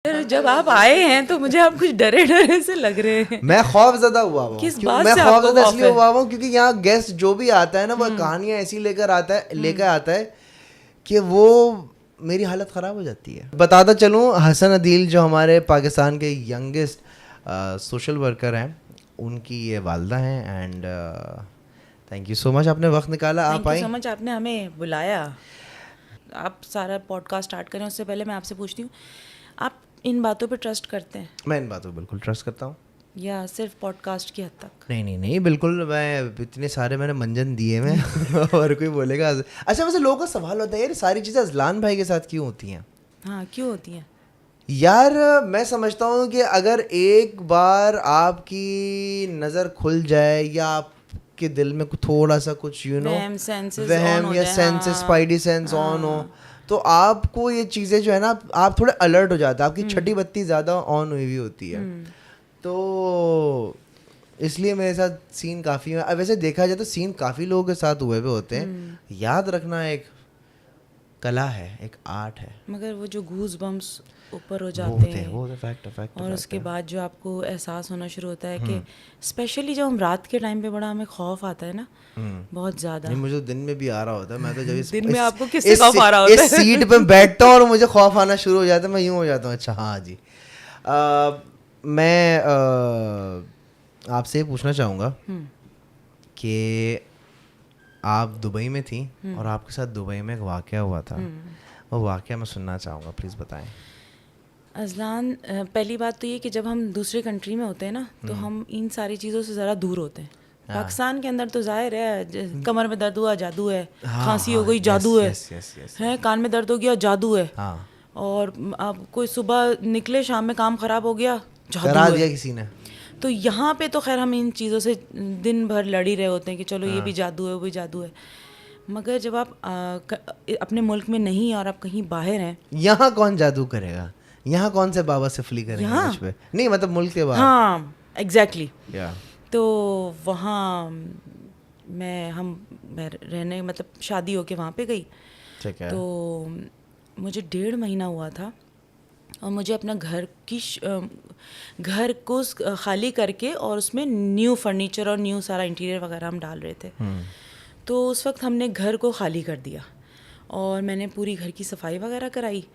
Sir जब आप आए हैं तो मुझे आप कुछ डरे डरे से लग रहे हैं। मैं खौफजदा हुआ हुआ किस हूँ। बात मैं से आपको खौफजदा खौफ इसलिए है? हुआ हुआ हूँ क्योंकि यहाँ गेस्ट जो भी आता है ना वो कहानियाँ ऐसी लेकर आता है कि वो मेरी हालत ख़राब हो जाती है। बताता चलूँ, हसन अदील जो हमारे पाकिस्तान के यंगेस्ट सोशल वर्कर हैं, उनकी ये वालदा हैं। And thank you so much, आपने वक्त निकाला, आप thank you I. So much, आपने हमें बुलाया। आप सारा पॉडकास्ट स्टार्ट करें उससे पहले मैं आपसे पूछती हूँ, आप इन बातों पे ट्रस्ट करते हैं मैं इन बातों पर बिल्कुल ट्रस्ट करता हूँ। या सिर्फ पॉडकास्ट की हद तक? नहीं बिल्कुल, मैं इतने सारे मैंने मंजन दिए मैं और कोई बोलेगा। अच्छा, वैसे लोगों का सवाल होता है यार, सारी चीज़ें अजलान भाई के साथ क्यों होती हैं? हाँ, क्यों होती हैं यार मैं समझता हूँ कि अगर एक बार आपकी नज़र खुल जाए या आपके दिल में थोड़ा सा कुछ वहम सेंसेस ऑन वहम हो या जाए, सेंसेस हाँ, स्पाइडी सेंस ऑन हो, तो आपको ये चीज़ें जो है ना, आप थोड़े अलर्ट हो जाते हैं, आपकी छठी बत्ती ज़्यादा ऑन हुई होती है। तो इसलिए मेरे साथ सीन काफ़ी है। वैसे देखा जाए तो सीन काफ़ी लोगों के साथ हुए हुए होते हैं। याद रखना एक कला है, एक आर्ट है। मगर वो जो गूज बम्स ऊपर हो वो जाते होते हैं, हैं वो होते फैक्ट और उसके बाद जो आपको एहसास होना शुरू होता है कि स्पेशली जब हम रात के टाइम पे बड़ा हमें खौफ आता है ना, बहुत ज़्यादा। नहीं, मुझे दिन में भी आ रहा होता है। मैं तो जब दिन में आपको किससे खौफ आ रहा होता इस सीट पे बैठता हूँ और मुझे खौफ आना शुरू हो जाता है, मैं यूँ हो जाता हूँ, अच्छा हाँ जी। मैं आपसे ये पूछना चाहूँगा कि आप दुबई में थी और आपके साथ दुबई में एक वाक़या हुआ था, वो वाक़या मैं सुनना चाहूँगा, प्लीज़ बताएं। अज़लान, पहली बात तो ये कि जब हम दूसरे कंट्री में होते हैं ना तो हम इन सारी चीज़ों से ज़रा दूर होते हैं। पाकिस्तान के अंदर तो ज़ाहिर है, कमर में दर्द हुआ जादू है, खांसी हो गई जादू है, कान में दर्द हो गया जादू है, और अब कोई सुबह निकले शाम में काम ख़राब हो गया जादू करा दिया है। किसी ने। तो यहाँ पे तो खैर हम इन चीज़ों से दिन भर लड़ ही रहे होते हैं कि चलो ये भी जादू है वो भी जादू है। मगर जब आप अपने मुल्क में नहीं और आप कहीं बाहर हैं, यहाँ कौन जादू करेगा? यहाँ कौन से बाबा सिफली करेंगे मुझ पे? नहीं मतलब मुल्क के बाहर। हाँ एग्जैक्टली। या तो वहाँ मैं रहने मतलब शादी होके वहाँ पे गई। ठीक है। तो मुझे 1.5 महीना हुआ था और मुझे अपना घर को खाली करके और उसमें न्यू फर्नीचर और न्यू सारा इंटीरियर वगैरह हम डाल रहे थे। तो उस वक्त हमने घर को खाली कर दिया और मैंने पूरी घर की सफाई वगैरह कराई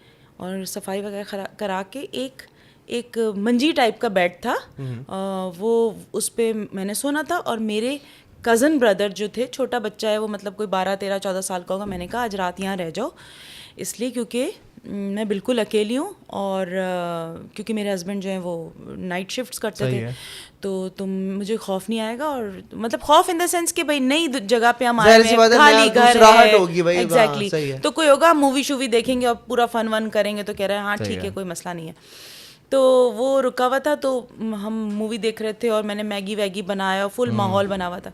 और सफाई वगैरह करा के एक मंजी टाइप का बेड था, वो उस पर मैंने सोना था। और मेरे कज़न ब्रदर जो थे, छोटा बच्चा है वो, मतलब कोई 12-13-14 साल का होगा। मैंने कहा आज रात यहाँ रह जाओ, इसलिए क्योंकि मैं बिल्कुल अकेली हूँ और क्योंकि मेरे हस्बैंड जो हैं वो नाइट शिफ्ट्स करते थे, तो मुझे खौफ नहीं आएगा। और मतलब खौफ इन द सेंस कि भाई नई जगह पे हम आए हैं, खाली घर है, एग्जैक्टली, तो कोई होगा मूवी शूवी देखेंगे और पूरा फन वन करेंगे, तो कह रहे हैं हाँ ठीक है कोई मसला नहीं है। तो वो रुका हुआ था, तो हम मूवी देख रहे थे और मैंने मैगी वैगी बनाया, फुल माहौल बना हुआ था।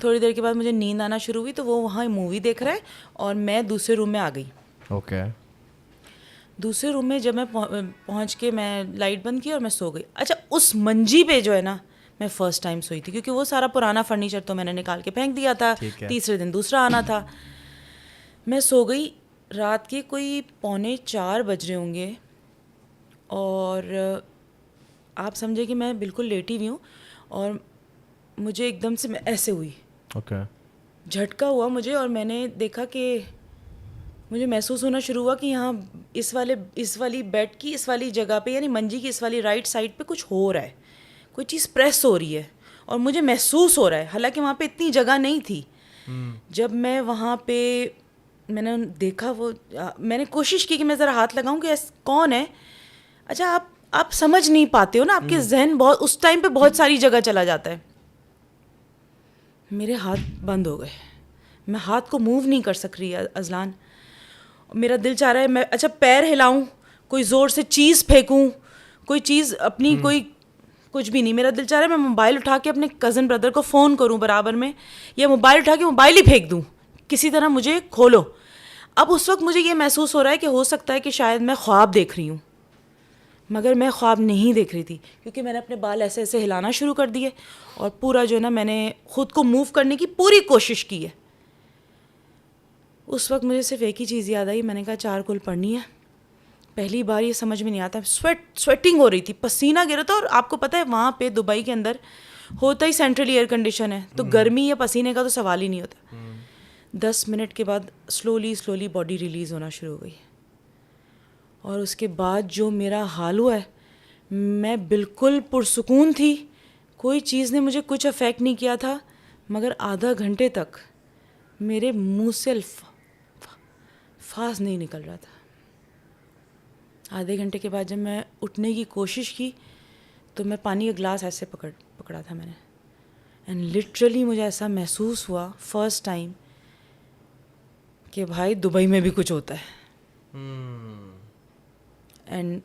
थोड़ी देर के बाद मुझे नींद आना शुरू हुई, तो वो वहाँ मूवी देख रहा है और मैं दूसरे रूम में आ गई। ओके। दूसरे रूम में जब मैं पहुँच के मैं लाइट बंद की और मैं सो गई। अच्छा, उस मंजी पे जो है ना मैं फ़र्स्ट टाइम सोई थी, क्योंकि वो सारा पुराना फर्नीचर तो मैंने निकाल के फेंक दिया था, तीसरे दिन दूसरा आना था। मैं सो गई, रात के कोई 3:45 बज रहे होंगे और आप समझे कि मैं बिल्कुल लेटी हुई हूँ और मुझे एकदम से मैं ऐसे हुई, झटका हुआ मुझे, और मैंने देखा कि मुझे महसूस होना शुरू हुआ कि यहाँ इस वाली बेड की इस वाली जगह पे, यानी मंजी की इस वाली राइट साइड पे कुछ हो रहा है, कोई चीज़ प्रेस हो रही है और मुझे महसूस हो रहा है, हालांकि वहाँ पे इतनी जगह नहीं थी। जब मैं वहाँ पे मैंने देखा, वो मैंने कोशिश की कि मैं ज़रा हाथ लगाऊं कि कौन है। अच्छा, आप समझ नहीं पाते हो ना, आपके जहन बहुत उस टाइम पे बहुत सारी जगह चला जाता है। मेरे हाथ बंद हो गए, मैं हाथ को मूव नहीं कर सक रही अज़लान। मेरा दिल चाह रहा है मैं अच्छा पैर हिलाऊं, कोई ज़ोर से चीज़ फेंकूं, कोई चीज़ अपनी कोई कुछ भी नहीं। मेरा दिल चाह रहा है मैं मोबाइल उठा के अपने कज़न ब्रदर को फ़ोन करूं बराबर में, या मोबाइल उठा के मोबाइल ही फेंक दूं, किसी तरह मुझे खोलो। अब उस वक्त मुझे ये महसूस हो रहा है कि हो सकता है कि शायद मैं ख्वाब देख रही हूँ, मगर मैं ख्वाब नहीं देख रही थी, क्योंकि मैंने अपने बाल ऐसे ऐसे हिलाना शुरू कर दिए और पूरा जो है ना मैंने ख़ुद को मूव करने की पूरी कोशिश की है। उस वक्त मुझे सिर्फ एक ही चीज़ याद आई, मैंने कहा 4 कुल पढ़नी है, पहली बार ये समझ में नहीं आता, स्वेटिंग हो रही थी, पसीना गिर रहा था। और आपको पता है वहाँ पे दुबई के अंदर होता ही सेंट्रल एयर कंडीशन है, तो गर्मी या पसीने का तो सवाल ही नहीं होता। 10 मिनट के बाद स्लोली बॉडी रिलीज़ होना शुरू हो गई, और उसके बाद जो मेरा हाल हुआ है, मैं बिल्कुल पुरसुकून थी, कोई चीज़ ने मुझे कुछ अफेक्ट नहीं किया था, मगर आधा घंटे तक मेरे मुंह से अल्फाज नहीं निकल रहा था। आधे घंटे के बाद जब मैं उठने की कोशिश की तो मैं पानी का ग्लास ऐसे पकड़ा था मैंने, एंड लिटरली मुझे ऐसा महसूस हुआ फर्स्ट टाइम कि भाई दुबई में भी कुछ होता है। एंड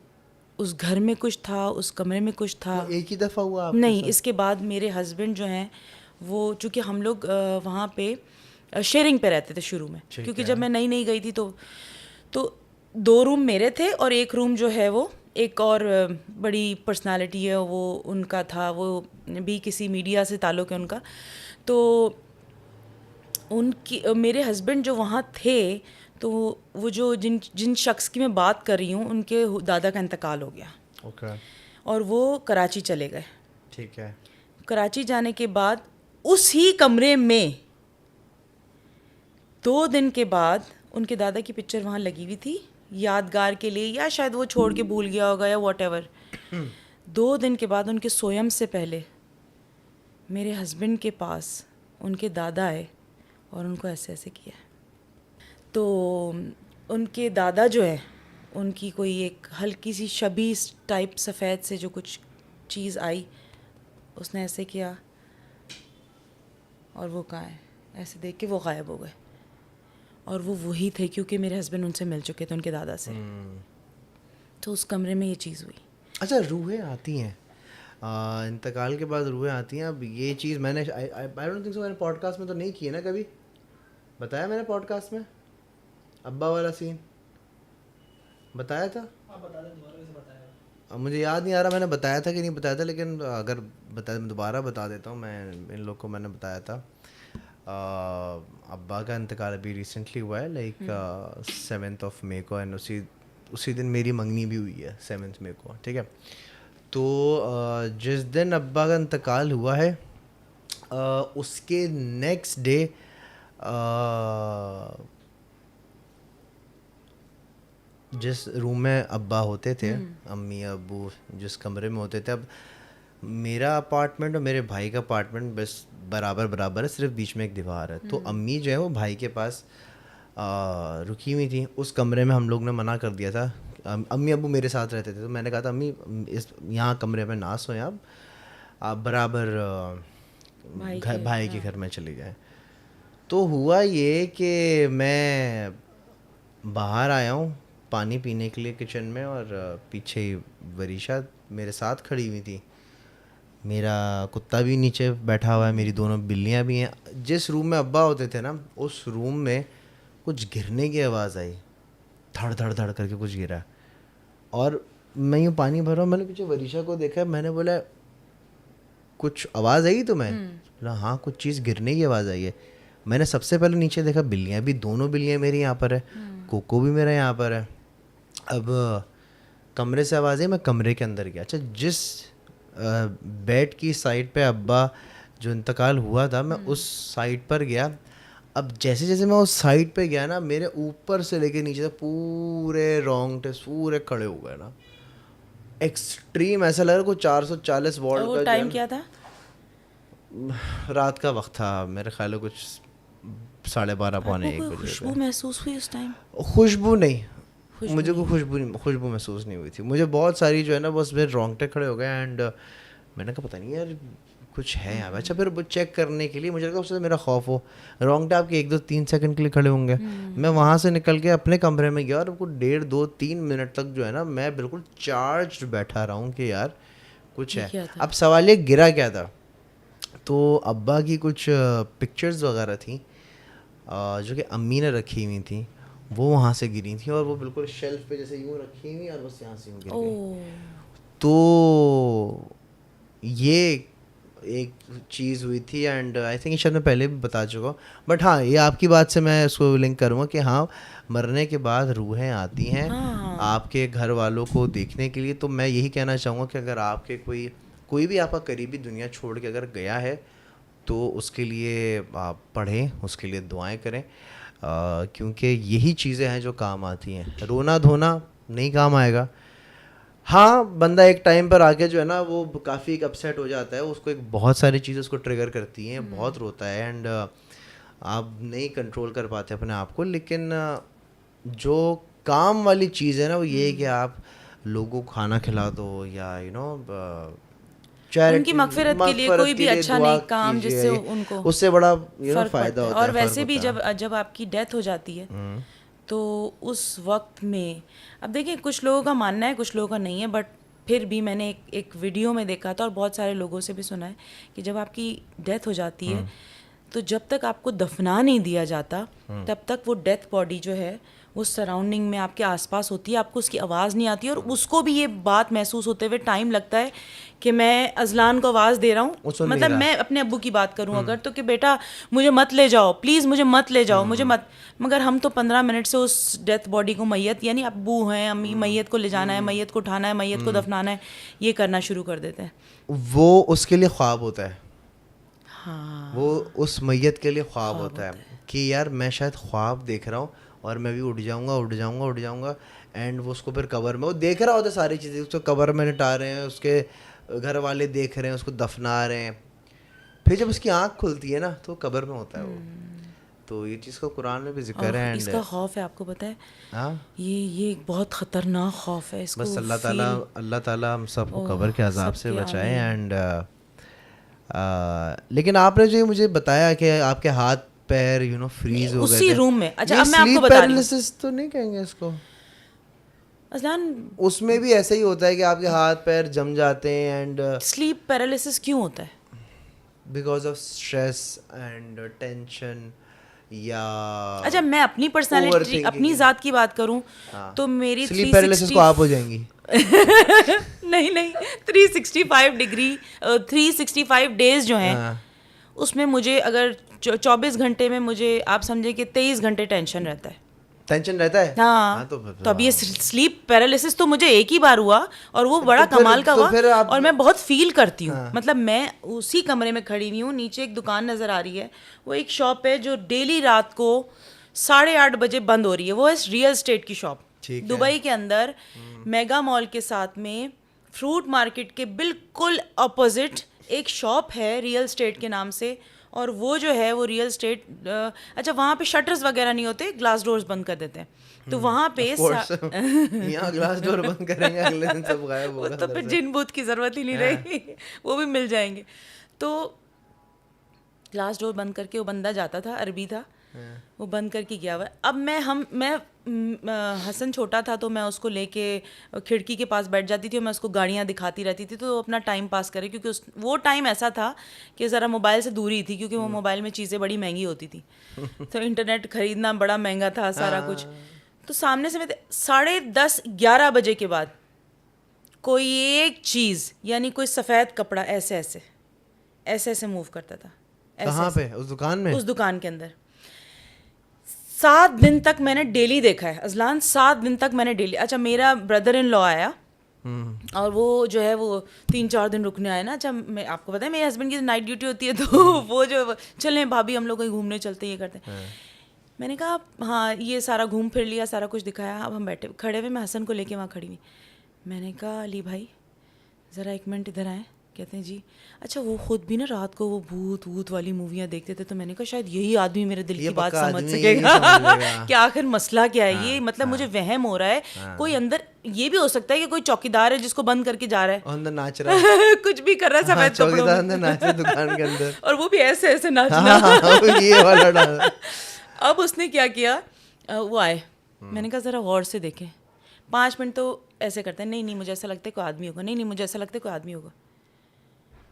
उस घर में कुछ था, उस कमरे में कुछ था। एक ही दफ़ा हुआ आपके नहीं, साथ? इसके बाद मेरे हस्बैंड जो हैं वो, चूँकि हम लोग वहाँ पे शेयरिंग पे रहते थे शुरू में, क्योंकि जब मैं नई गई थी तो 2 रूम मेरे थे और एक रूम जो है वो एक और बड़ी पर्सनालिटी है वो उनका था, वो भी किसी मीडिया से ताल्लुक़ है उनका। तो उनकी मेरे हस्बैंड जो वहाँ थे, तो वो जो जिन शख्स की मैं बात कर रही हूँ, उनके दादा का इंतकाल हो गया। ओके। और वो कराची चले गए। ठीक है। कराची जाने के बाद उसी कमरे में 2 दिन के बाद उनके दादा की पिक्चर वहाँ लगी हुई थी यादगार के लिए, या शायद वो छोड़ के भूल गया होगा या व्हाटएवर। 2 दिन के बाद उनके सोयम से पहले मेरे हस्बैंड के पास उनके दादा आए और उनको ऐसे ऐसे किया। तो उनके दादा जो है, उनकी कोई एक हल्की सी शबी टाइप सफ़ेद से जो कुछ चीज़ आई, उसने ऐसे किया और वो कहाँ है, ऐसे देख के वो गायब हो गए। और वो वही थे, क्योंकि मेरे हस्बैंड उनसे मिल चुके थे, उनके दादा से। तो उस कमरे में ये चीज़ हुई। अच्छा, रूहें आती हैं इंतकाल के बाद, रूहें आती हैं। अब ये चीज़ मैंने आई डोंट थिंक सो, मैंने पॉडकास्ट में तो नहीं की है ना कभी? बताया मैंने पॉडकास्ट में अब्बा वाला सीन बताया था? अब मुझे याद नहीं आ रहा मैंने बताया था कि नहीं बताया था, लेकिन अगर बताया मैं दोबारा बता देता हूँ। मैं इन लोग को मैंने बताया था अब्बा का इंतकाल अभी रिसेंटली हुआ है, लाइक 7 मई को, एंड उसी दिन मेरी मंगनी भी हुई है 7 मई को। ठीक है, तो जिस दिन अब्बा का इंतकाल हुआ है उसके नेक्स्ट डे जिस रूम में अब्बा होते थे, अम्मी अब्बू जिस कमरे में होते थे, अब मेरा अपार्टमेंट और मेरे भाई का अपार्टमेंट बस बराबर है, सिर्फ बीच में एक दीवार है। तो अम्मी जो है वो भाई के पास रुकी हुई थी। उस कमरे में हम लोग ने मना कर दिया था। अम्मी अब्बू मेरे साथ रहते थे, तो मैंने कहा था अम्मी इस यहाँ कमरे में ना सोएं, आप बराबर भाई के घर में चले जाएं। तो हुआ ये कि मैं बाहर आया हूँ पानी पीने के लिए किचन में, और पीछे ही वरीशा मेरे साथ खड़ी हुई थी। मेरा कुत्ता भी नीचे बैठा हुआ है, मेरी 2 बिल्लियाँ भी हैं। जिस रूम में अब्बा होते थे ना, उस रूम में कुछ गिरने की आवाज़ आई, धड़ धड़ धड़ करके कुछ गिरा। और मैं यूँ पानी भर रहा हूँ, मैंने पीछे वरीशा को देखा, मैंने बोला कुछ आवाज़ आई तुम्हें? बोला हाँ, कुछ चीज़ गिरने की आवाज़ आई है। मैंने सबसे पहले नीचे देखा, बिल्लियाँ भी, 2 बिल्लियाँ मेरी यहाँ पर है, कोको भी मेरा यहाँ पर है। अब कमरे से आवाज़ आई, मैं कमरे के अंदर गया। अच्छा, जिस बेड की साइड पे अब्बा जो इंतकाल हुआ था, मैं उस साइड पर गया। अब जैसे जैसे मैं उस साइड पे गया ना, मेरे ऊपर से लेके नीचे तक पूरे रोंगटे पूरे खड़े हो गए ना, एक्सट्रीम ऐसा लग रहा कोई 440 वॉट का। टाइम क्या था? रात का वक्त था, मेरे ख्याल कुछ 12:30 पौने 1 बजे। खुशबू महसूस हुई उस टाइम? खुशबू नहीं, मुझे कोई खुशबू महसूस नहीं हुई थी। मुझे बहुत सारी जो है ना, बस मेरे रोंगटे खड़े हो गए। एंड मैंने कहा पता नहीं यार कुछ है यहाँ पे। अच्छा, फिर वो चेक करने के लिए मुझे लगा उससे मेरा खौफ हो, रोंगटे आपके 1-2-3 सेकंड के लिए खड़े होंगे। मैं वहाँ से निकल के अपने कमरे में गया, और कुछ 1.5-2-3 मिनट तक जो है ना, मैं बिल्कुल चार्ज बैठा रहा हूँ कि यार कुछ है। अब सवाल ये, गिरा क्या था? तो अब्बा की कुछ पिक्चर्स वगैरह थी जो कि अम्मी ने रखी हुई थी, वो वहाँ से गिरी थी, और वो बिल्कुल शेल्फ पे जैसे यूँ रखी हुई, और बस यहाँ से यूँ गिर गई। तो ये एक चीज़ हुई थी एंड आई थिंक शायद मैं पहले भी बता चुका हूँ, बट हाँ ये आपकी बात से मैं इसको लिंक करूँगा कि हाँ मरने के बाद रूहें आती हैं आपके घर वालों को देखने के लिए। तो मैं यही कहना चाहूँगा कि अगर आपके कोई भी आपका करीबी दुनिया छोड़ के अगर गया है तो उसके लिए आप पढ़ें, उसके लिए दुआएं करें, क्योंकि यही चीज़ें हैं जो काम आती हैं। रोना धोना नहीं काम आएगा। हाँ बंदा एक टाइम पर आके जो है ना वो काफ़ी अपसेट हो जाता है, उसको एक बहुत सारी चीज़ें उसको ट्रिगर करती हैं, बहुत रोता है एंड आप नहीं कंट्रोल कर पाते अपने आप को। लेकिन जो काम वाली चीज़ है ना वो ये है कि आप लोगों को खाना खिला दो या उनकी मगफिरत के लिए कोई भी अच्छा नेक काम जिससे उनको उससे बड़ा फायदा होता है। और वैसे भी जब आपकी डेथ हो जाती है तो उस वक्त में अब देखिए कुछ लोगों का मानना है कुछ लोगों का नहीं है, बट फिर भी मैंने एक वीडियो में देखा था और बहुत सारे लोगों से भी सुना है कि जब आपकी डेथ हो जाती है तो जब तक आपको दफना नहीं दिया जाता तब तक वो डेथ बॉडी जो है वो सराउंडिंग में आपके आसपास होती है, आपको उसकी आवाज़ नहीं आती और उसको भी ये बात महसूस होते हुए टाइम लगता है कि मैं अजलान को आवाज़ दे रहा हूँ, मतलब मैं अपने अब्बू की बात करूँ अगर तो कि बेटा मुझे मत ले जाओ, प्लीज़ मुझे मत ले जाओ, मुझे मत। मगर हम तो 15 मिनट से उस डेथ बॉडी को मैयत यानी अब्बू हैं अम्मी मैयत को ले जाना है, मैयत को उठाना है, मैयत को दफनाना है, ये करना शुरू कर देते हैं। वो उसके लिए ख्वाब होता है। हाँ वो उस मैयत के लिए ख्वाब होता है कि यार मैं शायद ख्वाब देख रहा हूँ और मैं भी उठ जाऊंगा एंड वो उसको फिर कब्र में वो देख रहा होता है सारी चीज़ें, उसको कब्र में लिटा रहे हैं, उसके घर वाले देख रहे हैं, उसको दफना रहे हैं, फिर जब उसकी आँख खुलती है ना तो कब्र में होता है वो। तो ये चीज़ को कुरान में भी जिक्र है। इसका खौफ है, आपको पता है ये एक बहुत ख़तरनाक खौफ है। इसको बस अल्लाह ताला हम सबको कब्र के अजाब से बचाए। एंड लेकिन आपने जो मुझे बताया कि आपके हाथ पैर फ्रीज हो गए उसी रूम में। अच्छा अब मैं आपको बता रही हूँ, पैरालिसिस तो नहीं कहेंगे इसको अजलान, उसमें भी ऐसा ही होता है कि आपके हाथ पैर जम जाते हैं एंड स्लीप पैरालिसिस क्यों होता है? Because of stress and tension या अच्छा मैं अपनी पर्सनालिटी अपनी ज़ात की बात करूं तो मेरी स्लीप पैरालिसिस को आप हो जाएंगी। नहीं 365 डिग्री 365 डेज जो हैं उसमें मुझे अगर 24 घंटे में मुझे आप समझे कि 23 घंटे टेंशन रहता है। हाँ तो अब ये स्लीप पैरालिसिस तो मुझे एक ही बार हुआ और वो बड़ा कमाल का हुआ और मैं बहुत फील करती हूँ। मतलब मैं उसी कमरे में खड़ी हुई हूँ, नीचे एक दुकान नज़र आ रही है, वो एक शॉप है जो डेली रात को 8:30 बजे बंद हो रही है। वो है रियल एस्टेट की शॉप दुबई के अंदर मेगा मॉल के साथ में फ्रूट मार्केट के बिल्कुल अपोजिट एक शॉप है रियल एस्टेट के नाम से। और वो जो है वो रियल एस्टेट अच्छा वहाँ पे शटर्स वगैरह नहीं होते, ग्लास डोर्स बंद कर देते हैं। तो वहाँ पे यहाँ ग्लास डोर बंद करेंगे अगले दिन सब गायब होगा। तो फिर जिन भूत की ज़रूरत ही नहीं रहेगी, वो भी मिल जाएंगे। तो ग्लास डोर बंद करके वो बंदा जाता था, अरबी था, वो बंद करके गया हुआ। अब मैं हसन छोटा था तो मैं उसको लेके खिड़की के पास बैठ जाती थी और मैं उसको गाड़ियाँ दिखाती रहती थी तो अपना टाइम पास करे, क्योंकि वो टाइम ऐसा था कि ज़रा मोबाइल से दूरी थी, क्योंकि वो मोबाइल में चीज़ें बड़ी महंगी होती थी तो इंटरनेट ख़रीदना बड़ा महंगा था सारा कुछ। तो सामने से मैं 10:30-11 बजे के बाद कोई एक चीज़ यानी कोई सफ़ेद कपड़ा ऐसे मूव करता था। कहाँ पे? उस दुकान में? उस दुकान के अंदर 7 दिन तक मैंने डेली देखा है अजलान, 7 दिन तक मैंने डेली। अच्छा मेरा ब्रदर इन लॉ आया और वो जो है वो 3-4 दिन रुकने आया ना। अच्छा मैं आपको पता है मेरे हस्बैंड की नाइट ड्यूटी होती है तो वो जो चलें भाभी हम लोग कहीं घूमने चलते ये करते हैं। मैंने कहा हाँ, ये सारा घूम फिर लिया, सारा कुछ दिखाया, अब हम बैठे खड़े हुए, मैं हसन को लेके वहाँ खड़ी हुई। मैंने कहा अली भाई ज़रा 1 मिनट इधर आए। कहते हैं जी। अच्छा वो खुद भी ना रात को वो भूत वाली मूवियाँ देखते थे, तो मैंने कहा शायद यही आदमी मेरे दिल की बात समझ सकेगा कि आखिर मसला क्या है। ये मतलब मुझे वहम हो रहा है, कोई अंदर ये भी हो सकता है कि कोई चौकीदार है जिसको बंद करके जा रहा है, अंदर नाच रहा है कुछ भी कर रहा है सफेद कपड़ों में, अंदर नाच रहा है दुकान के अंदर और वो भी ऐसे नाचना। ये वाला डाल। अब उसने क्या किया, वो आए, मैंने कहा ज़रा गौर से देखें। 5 मिनट तो ऐसे करते हैं, नहीं मुझे ऐसा लगता है कोई आदमी होगा, नहीं मुझे ऐसा लगता है कोई आदमी होगा।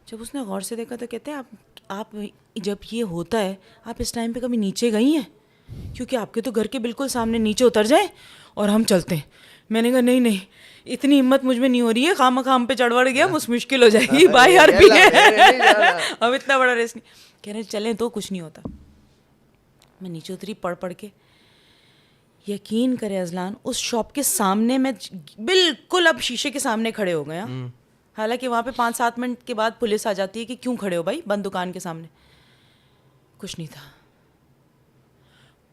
जब उसने गौर से देखा तो कहते हैं आप जब ये होता है आप इस टाइम पे कभी नीचे गई हैं? क्योंकि आपके तो घर के बिल्कुल सामने नीचे उतर जाए और हम चलते हैं। मैंने कहा नहीं नहीं, इतनी हिम्मत मुझ में नहीं हो रही है, खाम पे चढ़ गया मुश्किल हो जाएगी भाई यार भी अब इतना बड़ा रेस नहीं। कह रहे चलें तो कुछ नहीं होता। मैं नीचे उतरी पढ़ के, यकीन करे अजलान, उस शॉप के सामने मैं बिल्कुल अब शीशे के सामने खड़े हो गए। हालांकि वहाँ पे 5-7 मिनट के बाद पुलिस आ जाती है कि क्यों खड़े हो भाई बंद दुकान के सामने। कुछ नहीं था,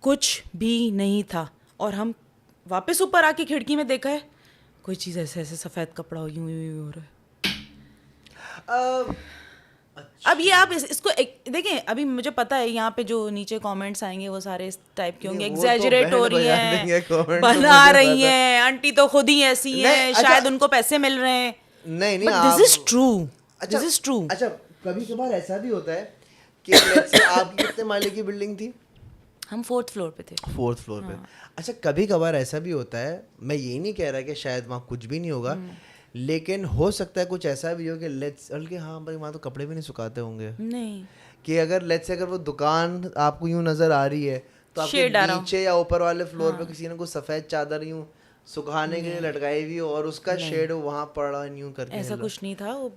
कुछ भी नहीं था। और हम वापस ऊपर आके खिड़की में देखा है, कोई चीज़ ऐसे ऐसे सफ़ेद कपड़ा हो यूं यूं हो रहा है। अब ये आप इसको देखें, अभी मुझे पता है यहाँ पे जो नीचे कमेंट्स आएंगे वो सारे इस टाइप के होंगे, एग्जैजरेट हो रही हैं, बना रही हैं, आंटी तो खुद ही ऐसी हैं, शायद उनको पैसे मिल रहे हैं। नहीं this is true, this is true. अच्छा, कभी कभार ऐसा भी होता है कि let's say आपकी कितने माले की बिल्डिंग थी? हम 4th फ्लोर पे थे। 4th फ्लोर पे। अच्छा, कभी कभार ऐसा भी होता है, मैं ये नहीं कह रहा कि शायद वहाँ कुछ भी नहीं होगा, लेकिन हो सकता है कुछ ऐसा भी हो कि बल्कि हाँ भाई वहाँ तो कपड़े भी नहीं सुखाते होंगे, नहीं कि अगर लेट्स से अगर वो दुकान आपको यूं नजर आ रही है तो आपके नीचे या ऊपर वाले फ्लोर पे किसी ने कुछ सफेद चादर यूं सुखाने के लिए लटकाई हुई और उसका शेड वहाँ पड़ रहा है यूं करके। ऐसा कुछ नहीं था वो,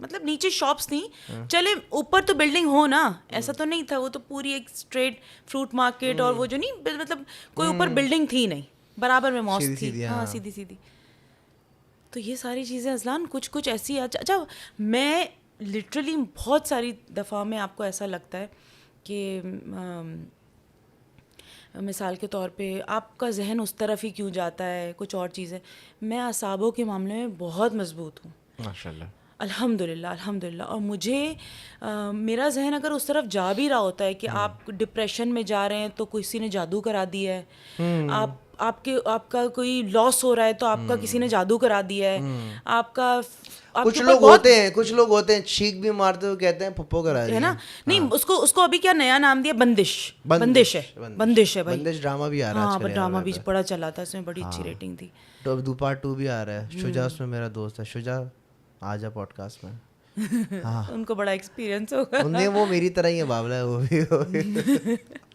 मतलब नीचे शॉप्स थी, चले ऊपर तो बिल्डिंग हो ना, ऐसा तो नहीं था। वो तो पूरी एक स्ट्रेट फ्रूट मार्केट और वो जो नहीं, मतलब कोई ऊपर बिल्डिंग थी नहीं, बराबर में मॉस्क थी। हाँ सीधी सीधी। तो ये सारी चीज़ें अजलान कुछ कुछ ऐसी। अच्छा, मैं लिटरली बहुत सारी दफ़ा में आपको ऐसा लगता है कि मिसाल के तौर पे आपका जहन उस तरफ ही क्यों जाता है, कुछ और चीज़ें। मैं असाबों के मामले में बहुत मजबूत हूँ माशाल्लाह, अल्हम्दुलिल्लाह अल्हम्दुलिल्लाह। और मुझे मेरा जहन अगर उस तरफ जा भी रहा होता है कि आप डिप्रेशन में जा रहे हैं तो किसी ने जादू करा दिया है, आपका कोई लॉस हो रहा है तो आपका किसी ने जादू करा दिया है, आपका कुछ लोग होते हैं छींक भी मारते हुए कहते हैं पप्पो करा दिया है ना। नहीं, उसको अभी क्या नया नाम दिया, बंदिश है भाई। बंदिश ड्रामा भी आ रहा है आजकल, ड्रामा भी बड़ा चला था, इसमें बड़ी अच्छी रेटिंग थी। तो पार्ट 2 भी आ रहा है। शुजा उसमें मेरा दोस्त है, शुजा आ जा पॉडकास्ट में। हाँ उनको बड़ा एक्सपीरियंस होगा। उन्हें, वो मेरी तरह ही है, बावला है वो भी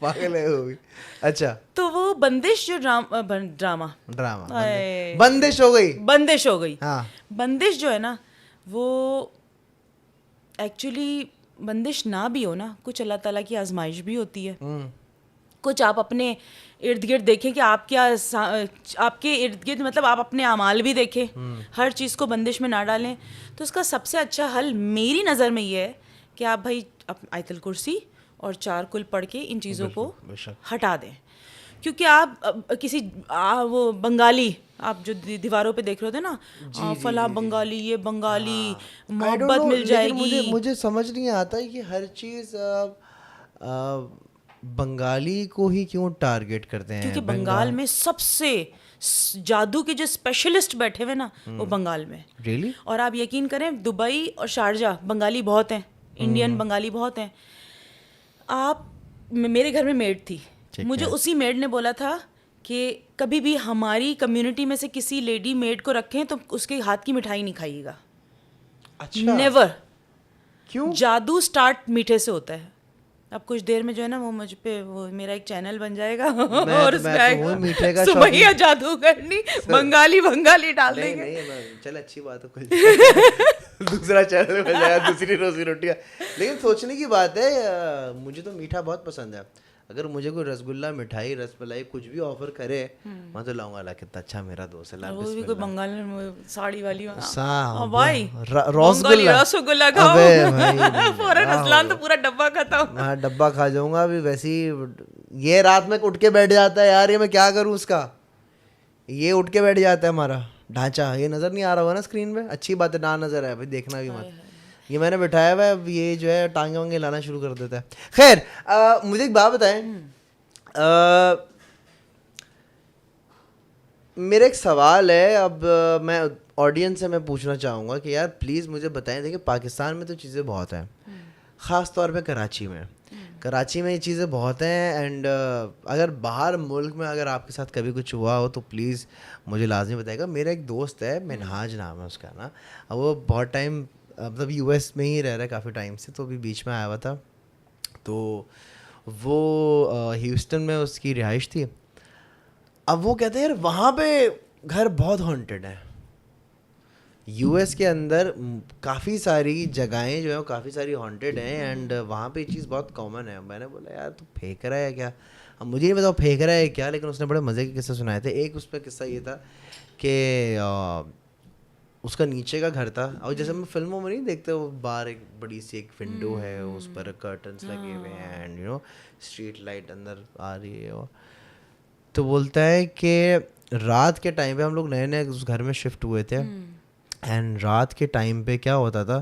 पागल है वो भी। अच्छा, तो वो बंदिश जो ड्रामा बंदिश हो गई। हाँ, बंदिश जो है ना, वो एक्चुअली बंदिश ना भी हो ना, कुछ अल्लाह ताला की आजमाइश भी होती है। कुछ आप अपने इर्द गिर्द देखें कि आप क्या आपके इर्द गिर्द, मतलब आप अपने अमाल भी देखें, हर चीज़ को बंदिश में ना डालें। तो उसका सबसे अच्छा हल मेरी नज़र में ये है कि आप भाई आयतुल कुर्सी और 4 कुल पढ़ के इन चीज़ों को हटा दें। क्योंकि आप किसी वो बंगाली, आप जो दीवारों पे देख रहे होते ना, फला बंगाली, ये बंगाली, मोहब्बत मिल जाएगी। मुझे समझ नहीं आता है कि हर चीज़ बंगाली को ही क्यों टारगेट करते हैं। क्योंकि बंगाल में सबसे जादू के जो स्पेशलिस्ट बैठे हुए ना, वो बंगाल में। Really? और आप यकीन करें, दुबई और शारजा बंगाली बहुत हैं, इंडियन बंगाली बहुत हैं। मेरे घर में मेड थी, मुझे उसी मेड ने बोला था कि कभी भी हमारी कम्युनिटी में से किसी लेडी मेड को रखें तो उसके हाथ की मिठाई नहीं खाइएगा। अच्छा, नेवर। क्यों? जादू स्टार्ट मीठे से होता है। अब कुछ देर में जो है ना, वो मुझ पे वो मेरा एक चैनल बन जाएगा और उसमें सुबह जादू करनी, बंगाली डाल देंगे। नहीं, चल अच्छी बात है, दूसरा चैनल बन जाएगा, दूसरी रोजी रोटियां। लेकिन सोचने की बात है, मुझे तो मीठा बहुत पसंद है। अगर मुझे कोई रसगुल्ला, मिठाई, रसमलाई कुछ भी ऑफर करे, मैं तो लाऊंगा। ला कितना अच्छा मेरा दोस्त है, वो भी कोई बंगाल में साड़ी वाली भाई रसगुल्ला खाओ फौरन असलान तो पूरा डब्बा खाता हूँ। मैं डब्बा खा जाऊंगा अभी। वैसे ही ये रात में उठ के बैठ जाता है यार, ये मैं क्या करूँ उसका। ये उठ के बैठ जाता है हमारा ढांचा। ये नजर नहीं आ रहा होगा ना स्क्रीन पे, अच्छी बात है, ना नजर है भाई, देखना भी मत। ये मैंने बिठाया हुआ है, अब ये जो है टांगे वांगे लाना शुरू कर देता है। खैर, मुझे एक बात बताएं, मेरा एक सवाल है। अब मैं ऑडियंस से मैं पूछना चाहूँगा कि यार प्लीज़ मुझे बताएं। देखिए, पाकिस्तान में तो चीज़ें बहुत हैं, ख़ास तौर पे कराची में ये चीज़ें बहुत हैं। एंड अगर बाहर मुल्क में अगर आपके साथ कभी कुछ हुआ हो तो प्लीज़ मुझे लाजमी बताएगा। मेरा एक दोस्त है, मिनहाज नाम है उसका ना, वो बहुत टाइम मतलब यूएस में ही रह रहा है काफ़ी टाइम से, तो अभी बीच में आया हुआ था। तो वो ह्यूस्टन में उसकी रिहाइश थी। अब वो कहते हैं यार वहाँ पे घर बहुत हॉन्टेड है। यूएस के अंदर काफ़ी सारी जगहें जो है वो काफ़ी सारी हॉन्टेड हैं एंड वहाँ पे ये चीज़ बहुत कॉमन है। मैंने बोला यार तू फेंक रहा है क्या? अब मुझे नहीं पता वो फेंक रहा है क्या, लेकिन उसने बड़े मज़े के किस्से सुनाए थे। एक उस पर किस्सा ये था कि उसका नीचे का घर था, और जैसे हम फिल्मों में नहीं देखते वो बाहर एक बड़ी सी एक विंडो है, उस पर कर्टन्स लगे हुए हैं एंड स्ट्रीट लाइट अंदर आ रही है। और तो बोलता है कि रात के टाइम पे हम लोग नए नए उस घर में शिफ्ट हुए थे एंड रात के टाइम पे क्या होता था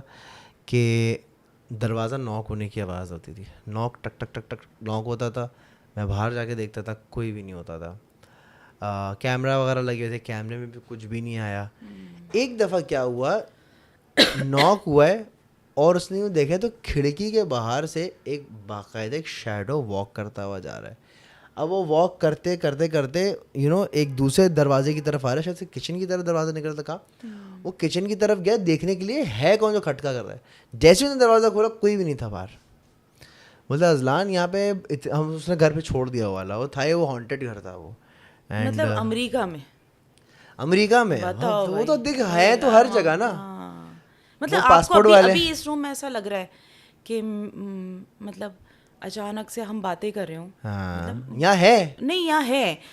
कि दरवाज़ा नॉक होने की आवाज़ होती थी। नॉक टक टक टक टक नॉक होता था। मैं बाहर जाके देखता था, कोई भी नहीं होता था। कैमरा वगैरह लगे हुए थे, कैमरे में भी कुछ भी नहीं आया। एक दफ़ा क्या हुआ, नॉक हुआ है और उसने यूँ देखा तो खिड़की के बाहर से एक बाकायदा एक शैडो वॉक करता हुआ जा रहा है। अब वो वॉक करते करते करते एक दूसरे दरवाजे की तरफ आ रहा है, शायद से किचन की तरफ दरवाज़ा निकलता था। वो किचन की तरफ गया देखने के लिए है कौन जो खटका कर रहा है। जैसे उसने दरवाज़ा खोला कोई भी नहीं था बाहर। बोलता अजलान यहाँ पे हम उसने घर पे छोड़ दिया वाला वो था, वो हॉन्टेड घर था वो। मतलब अमेरिका में हाँ, बताओ तो वो भाई। तो देख है तो हर जगह ना। हाँ। मतलब वो आपको पासपोर्ट अभी वाले अभी इस रूम में ऐसा लग रहा है कि मतलब अचानक से हम बातें कर रहे हो। हाँ यहाँ है, नहीं यहाँ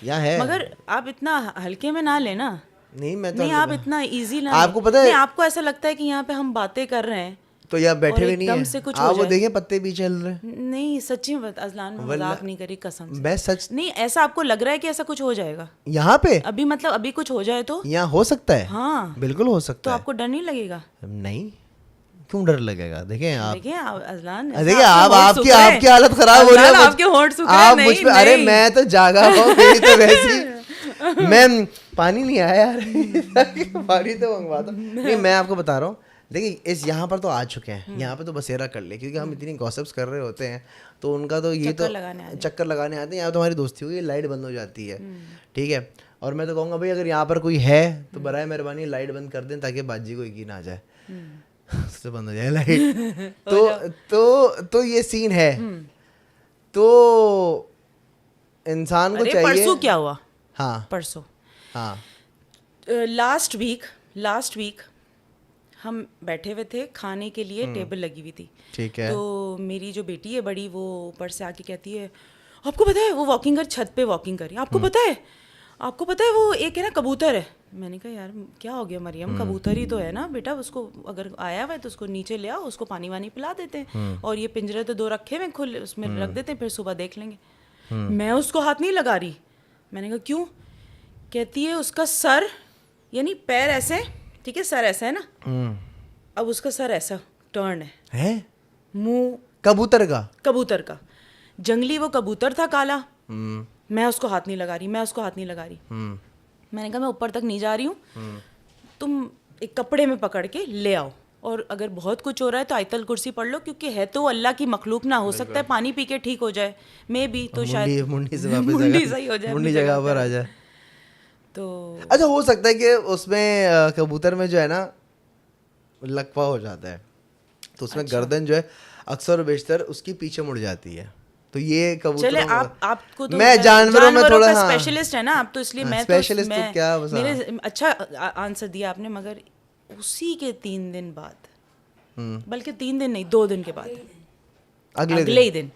यहाँ है। मगर आप इतना हल्के में ना लेना। नहीं मैं तो नहीं आप इतना इजी ना आपको लें। पता है नहीं आपको ऐसा लगता है कि यहाँ पे हम बातें कर रहे हैं तो यहाँ बैठे और हुए नहीं एकदम है। से कुछ आप हो वो जाए। देखें पत्ते भी चल रहे हैं। नहीं सच्ची में अजलान में मजाक नहीं करी कसम से। मैं सच नहीं ऐसा आपको लग रहा है कि ऐसा कुछ हो जाएगा यहाँ पे अभी, मतलब अभी कुछ हो जाए तो यहाँ हो सकता है। हाँ बिल्कुल हो तो सकता है। आपको डर नहीं लगेगा? नहीं क्यों डर लगेगा? देखें आप, देखिए अजलान देखिए आप आपकी हालत खराब हो रही है। आपके होंठ सूख रहे हैं। आप मुझ पे, अरे मैं तो जागा हूँ मेरी तो वैसी मैं पानी नहीं आया यार पानी तो मंगवा दो। नहीं मैं आपको बता रहा हूँ, देखिए इस यहाँ पर तो आ चुके हैं, यहाँ पे तो बसेरा कर ले, क्योंकि हम इतनी गॉसिप्स कर रहे होते हैं तो उनका तो ये तो चक्कर लगाने आते हैं। यहाँ तो हमारी दोस्ती होगी, लाइट बंद हो जाती है, ठीक है। और मैं तो कहूँगा भाई अगर यहाँ पर कोई है तो बराए मेहरबानी लाइट बंद कर दें ताकि बाजी को यकीन आ जाए उससे बंद हो जाए लाइट तो ये सीन है। तो इंसान को चाहिए। परसों क्या हुआ? हाँ परसों हाँ लास्ट वीक हम बैठे हुए थे खाने के लिए, टेबल लगी हुई थी, ठीक है। तो मेरी जो बेटी है बड़ी, वो ऊपर से आके कहती है आपको पता है, वो वॉकिंग कर छत पे वॉकिंग करी, आपको पता है वो एक है ना कबूतर है। मैंने कहा यार क्या हो गया मरियम, कबूतर ही तो है ना बेटा, उसको अगर आया हुआ है तो उसको नीचे ले आओ, उसको पानी वानी पिला देते हैं, और ये पिंजरे तो 2 रखे हुए खुले, उसमें रख देते हैं, फिर सुबह देख लेंगे। मैं उसको हाथ नहीं लगा रही। मैंने कहा क्यों? कहती है उसका सर, यानी पैर ऐसे, ठीक है, सर ऐसा है ना, अब उसका सर ऐसा टर्न है, मुंह कबूतर का, जंगली वो कबूतर था काला। मैं उसको हाथ नहीं लगा रही। मैंने कहा मैं ऊपर तक नहीं जा रही हूँ, तुम एक कपड़े में पकड़ के ले आओ, और अगर बहुत कुछ हो रहा है तो आयतल कुर्सी पढ़ लो, क्योंकि है तो अल्लाह की मखलूक ना, हो सकता है पानी पी के ठीक हो जाए, मे भी तो शायद मुंडी से वापस मुंडी सही हो जाए, मुंडी जगह पर आ जाए। तो अच्छा हो सकता है कि उसमें कबूतर में जो है ना लकवा हो जाता है, तो उसमें गर्दन जो है अक्सर बेशतर उसकी पीछे मुड़ जाती है। तो ये कबूतर, चले आपको तो मैं जानवरों में थोड़ा स्पेशलिस्ट है ना आप, तो इसलिए मैं स्पेशलिस्ट तो क्या बस मेरे अच्छा आंसर दिया आपने। मगर उसी के 3 दिन बाद, बल्कि 3 दिन नहीं 2 दिन के बाद, अगले ही दिन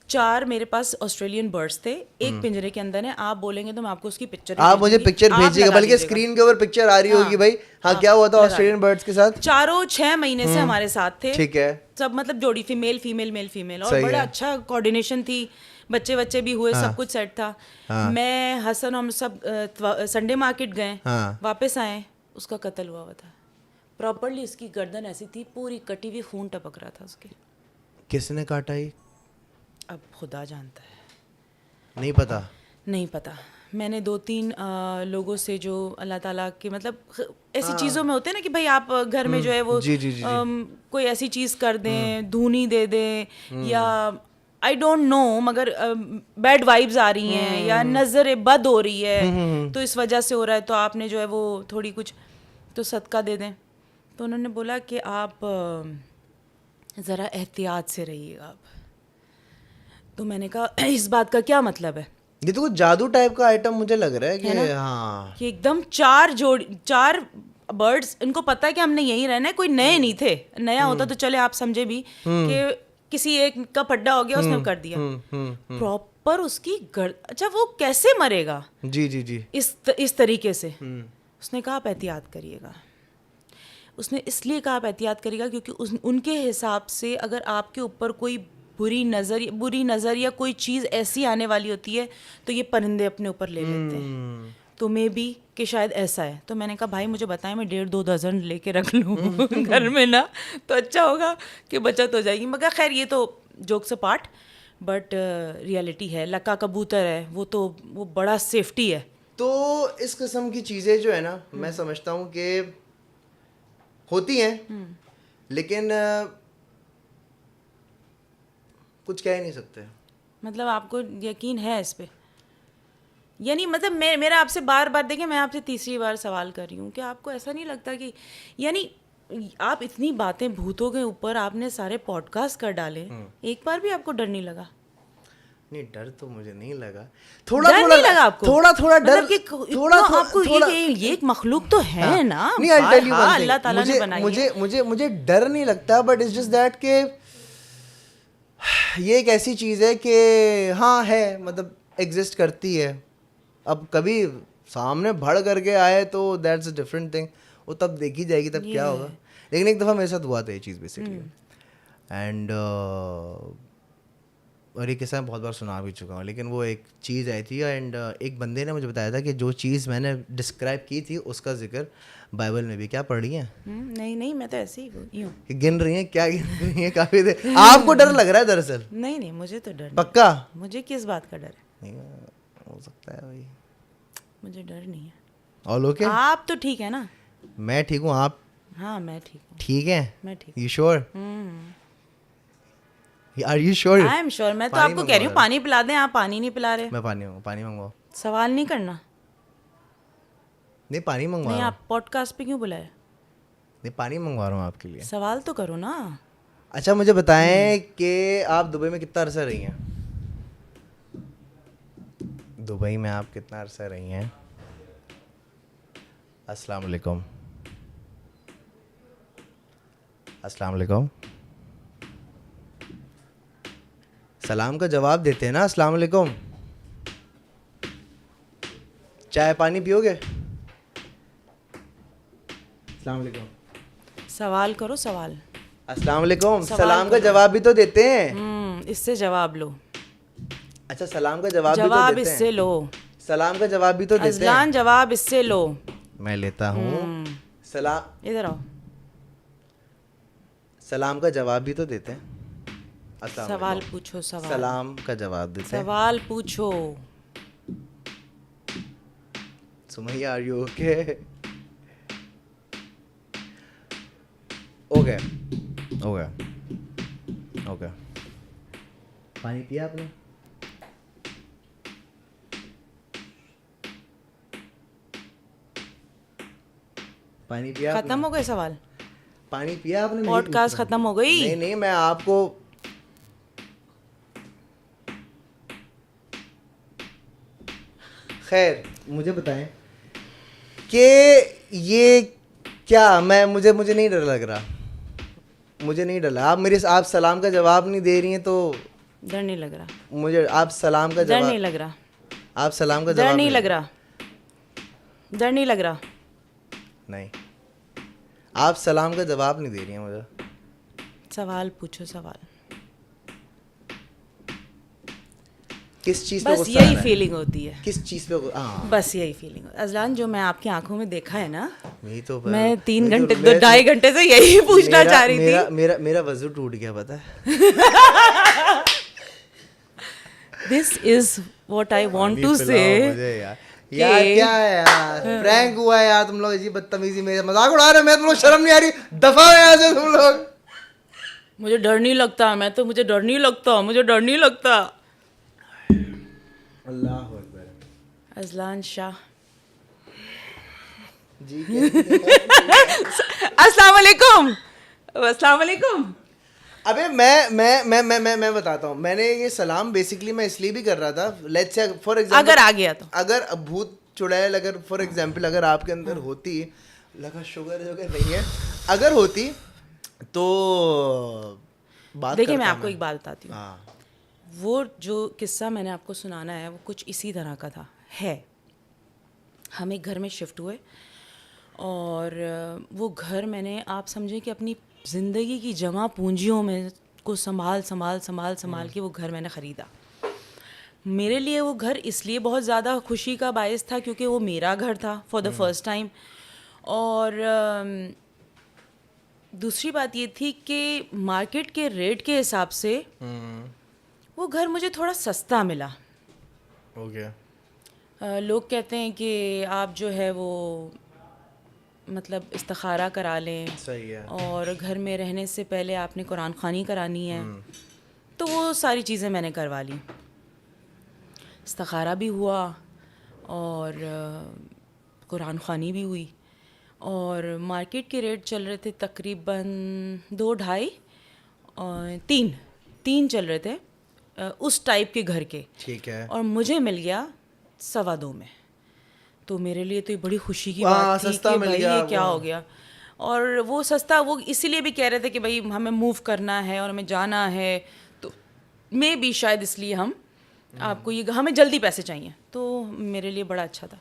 4 मेरे पास ऑस्ट्रेलियन बर्ड्स थे, एक पिंजरे के अंदर है। आप बोलेंगे तो मैं आपको उसकी पिक्चर, आप मुझे पिक्चर भेजिएगा, बल्कि स्क्रीन के ऊपर पिक्चर आ रही होगी भाई। हाँ क्या हुआ था ऑस्ट्रेलियन बर्ड्स के साथ? चारों 6 महीने से हमारे साथ थे, ठीक है, सब मतलब जोड़ी, फीमेल फीमेल मेल फीमेल, और बड़ा अच्छा कोऑर्डिनेशन थी, बच्चे भी हुए, सब कुछ सेट था। मैं हसन हम सब संडे मार्केट गए, वापस आए, उसका कत्ल हुआ था प्रॉपर्ली। उसकी गर्दन ऐसी थी पूरी कटी हुई, खून टपक रहा था उसके। किसने काटा ये? अब खुदा जानता है, नहीं पता। मैंने 2-3 लोगों से जो अल्लाह ताला के, मतलब ऐसी चीज़ों में होते हैं ना कि भाई आप घर में जो है वो कोई ऐसी चीज़ कर दें, धूनी दे दें, या आई डोंट नो, मगर बैड वाइब्स आ रही हैं या नज़र बद हो रही है, तो इस वजह से हो रहा है, तो आपने जो है वो थोड़ी कुछ तो सदका दे दें। तो उन्होंने बोला कि आप ज़रा एहतियात से रहिएगा आप। तो मैंने कहा इस बात का क्या मतलब है? ये तो कुछ जादू टाइप का आइटम मुझे लग रहा है कि हाँ कि एकदम चार बर्ड्स, इनको पता है कि हमने यहीं रहना है, कोई नए नहीं थे, नया होता तो चले आप समझे भी कि किसी एक का पड्डा हो गया उसने कर दिया, प्रॉपर उसकी अच्छा वो कैसे मरेगा जी इस तरीके से। उसने कहा आप एहतियात करिएगा, उसने इसलिए कहा आप एहतियात करिएगा क्योंकि उनके हिसाब से अगर आपके ऊपर कोई बुरी नज़र या कोई चीज़ ऐसी आने वाली होती है तो ये परिंदे अपने ऊपर ले लेते हैं, तो मे बी कि शायद ऐसा है। तो मैंने कहा भाई मुझे बताएं, मैं 1.5-2 दर्जन लेके रख लूँ घर में ना, तो अच्छा होगा कि बचत हो जाएगी। मगर खैर ये तो जोक से पार्ट, बट रियलिटी है, लक्का कबूतर है वो बड़ा सेफ्टी है। तो इस किस्म की चीज़ें जो है ना मैं समझता हूँ कि होती हैं, लेकिन कुछ कह ही नहीं सकते। मतलब आपको यकीन है इस पे? यानी मतलब मेरा आपसे बार बार, देखिए मैं आपसे तीसरी बार सवाल कर रही हूँ कि आपको ऐसा नहीं लगता कि यानी आप इतनी बातें भूतों के ऊपर आपने सारे पॉडकास्ट कर डाले, एक बार भी आपको डर नहीं लगा? नहीं, डर तो मुझे नहीं लगा। थोड़ा नहीं लगा आपको? थोड़ा डर, थोड़ा आपको ये एक मखलूक तो है ना, नहीं I'll tell you one thing, अल्लाह ताला ने बनाई है। मुझे डर नहीं लगता, बट इट्स जस्ट दैट के ये एक ऐसी चीज़ है कि हाँ है, मतलब एग्जिस्ट करती है। अब कभी सामने भड़ करके आए तो दैट्स अ डिफरेंट थिंग, वो तब देखी जाएगी तब क्या होगा। लेकिन एक दफ़ा मेरे साथ हुआ था ये चीज़ बेसिकली, एंड और ये किस्सा मैं बहुत बार सुना भी चुका हूँ, लेकिन वो एक चीज़ आई थी एंड एक बंदे ने मुझे बताया था कि जो चीज़ मैंने डिस्क्राइब की थी उसका जिक्र बाइबल में भी। क्या पढ़ रही हैं? नहीं मैं तो ऐसे ही हूँ। गिन रही हैं? क्या गिन रही हैं? काफ़ी देर आपको डर लग रहा है दरअसल? नहीं मुझे तो डर पक्का? मुझे किस बात का डर है? नहीं हो सकता है भाई, मुझे डर नहीं है। All okay? आप तो ठीक है ना? मैं ठीक हूँ, आप? हाँ मैं ठीक हूँ। ठीक है? मैं ठीक। You sure? Are you sure? I am sure. मैं तो आपको कह रही हूँ पानी पिला दें, आप पानी नहीं पिला रहे। मैं पानी मंगवाओ। सवाल नहीं करना। नहीं पानी मंगवा नहीं, रहा हूँ। आप पॉडकास्ट पे क्यों बुलाए? नहीं पानी मंगवा रहा हूँ आपके लिए। सवाल तो करो ना। अच्छा मुझे बताएं कि आप दुबई में कितना अरसा रही हैं? दुबई में आप कितना अरसा रही हैं? अस्सलाम वालेकुम। अस्सलाम वालेकुम। सलाम का जवाब देते हैं ना, अस्सलाम वालेकुम। चाय पानी पियोगे? अस्सलाम वालेकुम। सवाल करो सवाल। अस्सलाम वालेकुम। सलाम का जवाब भी तो देते हैं। इससे जवाब लो। अच्छा सलाम का जवाब भी तो जवाब देते हैं। इससे लो। सलाम का जवाब भी तो देते हैं। अज़लान जवाब इससे लो। मैं लेता हूँ। सलाम, इधर आओ। सलाम का जवाब भी तो देते हैं। अस्सलाम सवाल वालेकुम। पूछो। सवाल। सलाम का जवाब देते हैं। सवाल पूछो। Sumaiya are you okay? Okay पानी पिया आपने? पानी पिया आपने? खत्म हो गए सवाल? पानी पिया आपने? नहीं पॉडकास्ट पूछ रहा। खत्म हो गई? नहीं मैं आपको खैर मुझे बताएं कि ये क्या मुझे नहीं डर लग रहा। मुझे नहीं डर लगा। आप सलाम का जवाब नहीं दे रही हैं तो डर नहीं लग रहा मुझे। आप सलाम का डर जवाब नहीं लग रहा आप सलाम का डर जवाब नहीं लग रहा डर नहीं लग रहा नहीं, आप सलाम का जवाब नहीं दे रही हैं मुझे। सवाल पूछो। सवाल। किस चीज़ पे बस गुस्सा आ यही रहा है? फीलिंग होती है। किस चीज़ पे हाँ बस यही फीलिंग। अज़लान जो मैं आपकी आंखों में देखा है ना, यही तो मैं 3 घंटे 2.5 घंटे से यही पूछना चाह रही थी। मेरा वजू टूट गया पता है। This is what I want to say. यार क्या है यार, प्रैंक हुआ है यार, तुम लोग इसी बदतमीजी मेरे मजाक उड़ा रहे हो। मैं तुम लोग शर्म नहीं आ रही? दफा हो यहाँ से तुम लोग। मुझे डर नहीं लगता। मुझे डर नहीं लगता। मुझे डर नहीं लगता। अल्लाह अकबर। अज़लान शाह जी अस्सलाम वालेकुम। अस्सलाम वालेकुम। अबे मैं बताता हूँ, मैंने ये सलाम बेसिकली मैं इसलिए भी कर रहा था, लेट्स से फॉर एग्जांपल अगर आ गया तो, अगर भूत चुड़ैल अगर फॉर एग्जांपल अगर आपके अंदर होती, लगा शुगर नहीं है, अगर होती तो बात देखिए मैं करता आपको एक बात बताती हूँ, हाँ वो जो किस्सा मैंने आपको सुनाना है वो कुछ इसी तरह का था। हम एक घर में शिफ्ट हुए और वो घर मैंने, आप समझें कि अपनी ज़िंदगी की जमा पूंजियों में को संभाल के वो घर मैंने ख़रीदा। मेरे लिए वो घर इसलिए बहुत ज़्यादा खुशी का बायस था क्योंकि वो मेरा घर था फॉर द फर्स्ट टाइम। और दूसरी बात ये थी कि मार्केट के रेट के हिसाब से वो घर मुझे थोड़ा सस्ता मिला। ओके लोग कहते हैं कि आप जो है वो मतलब इस्तिखारा करा लें, सही है, और घर में रहने से पहले आपने कुरान ख़वानी करानी है, तो वो सारी चीज़ें मैंने करवा ली। इस्तिखारा भी हुआ और कुरान ख़वानी भी हुई, और मार्केट के रेट चल रहे थे तकरीबन 2, 2.5 और 3 चल रहे थे उस टाइप के घर के, ठीक है, और मुझे मिल गया 2.25 में। तो मेरे लिए तो ये बड़ी खुशी की हाँ, बात थी सस्ता कि मिल भाई गया ये क्या वो। हो गया। और वो सस्ता वो इसीलिए भी कह रहे थे कि भाई हमें मूव करना है और हमें जाना है, तो मे भी शायद इसलिए हम आपको ये, हमें जल्दी पैसे चाहिए, तो मेरे लिए बड़ा अच्छा था।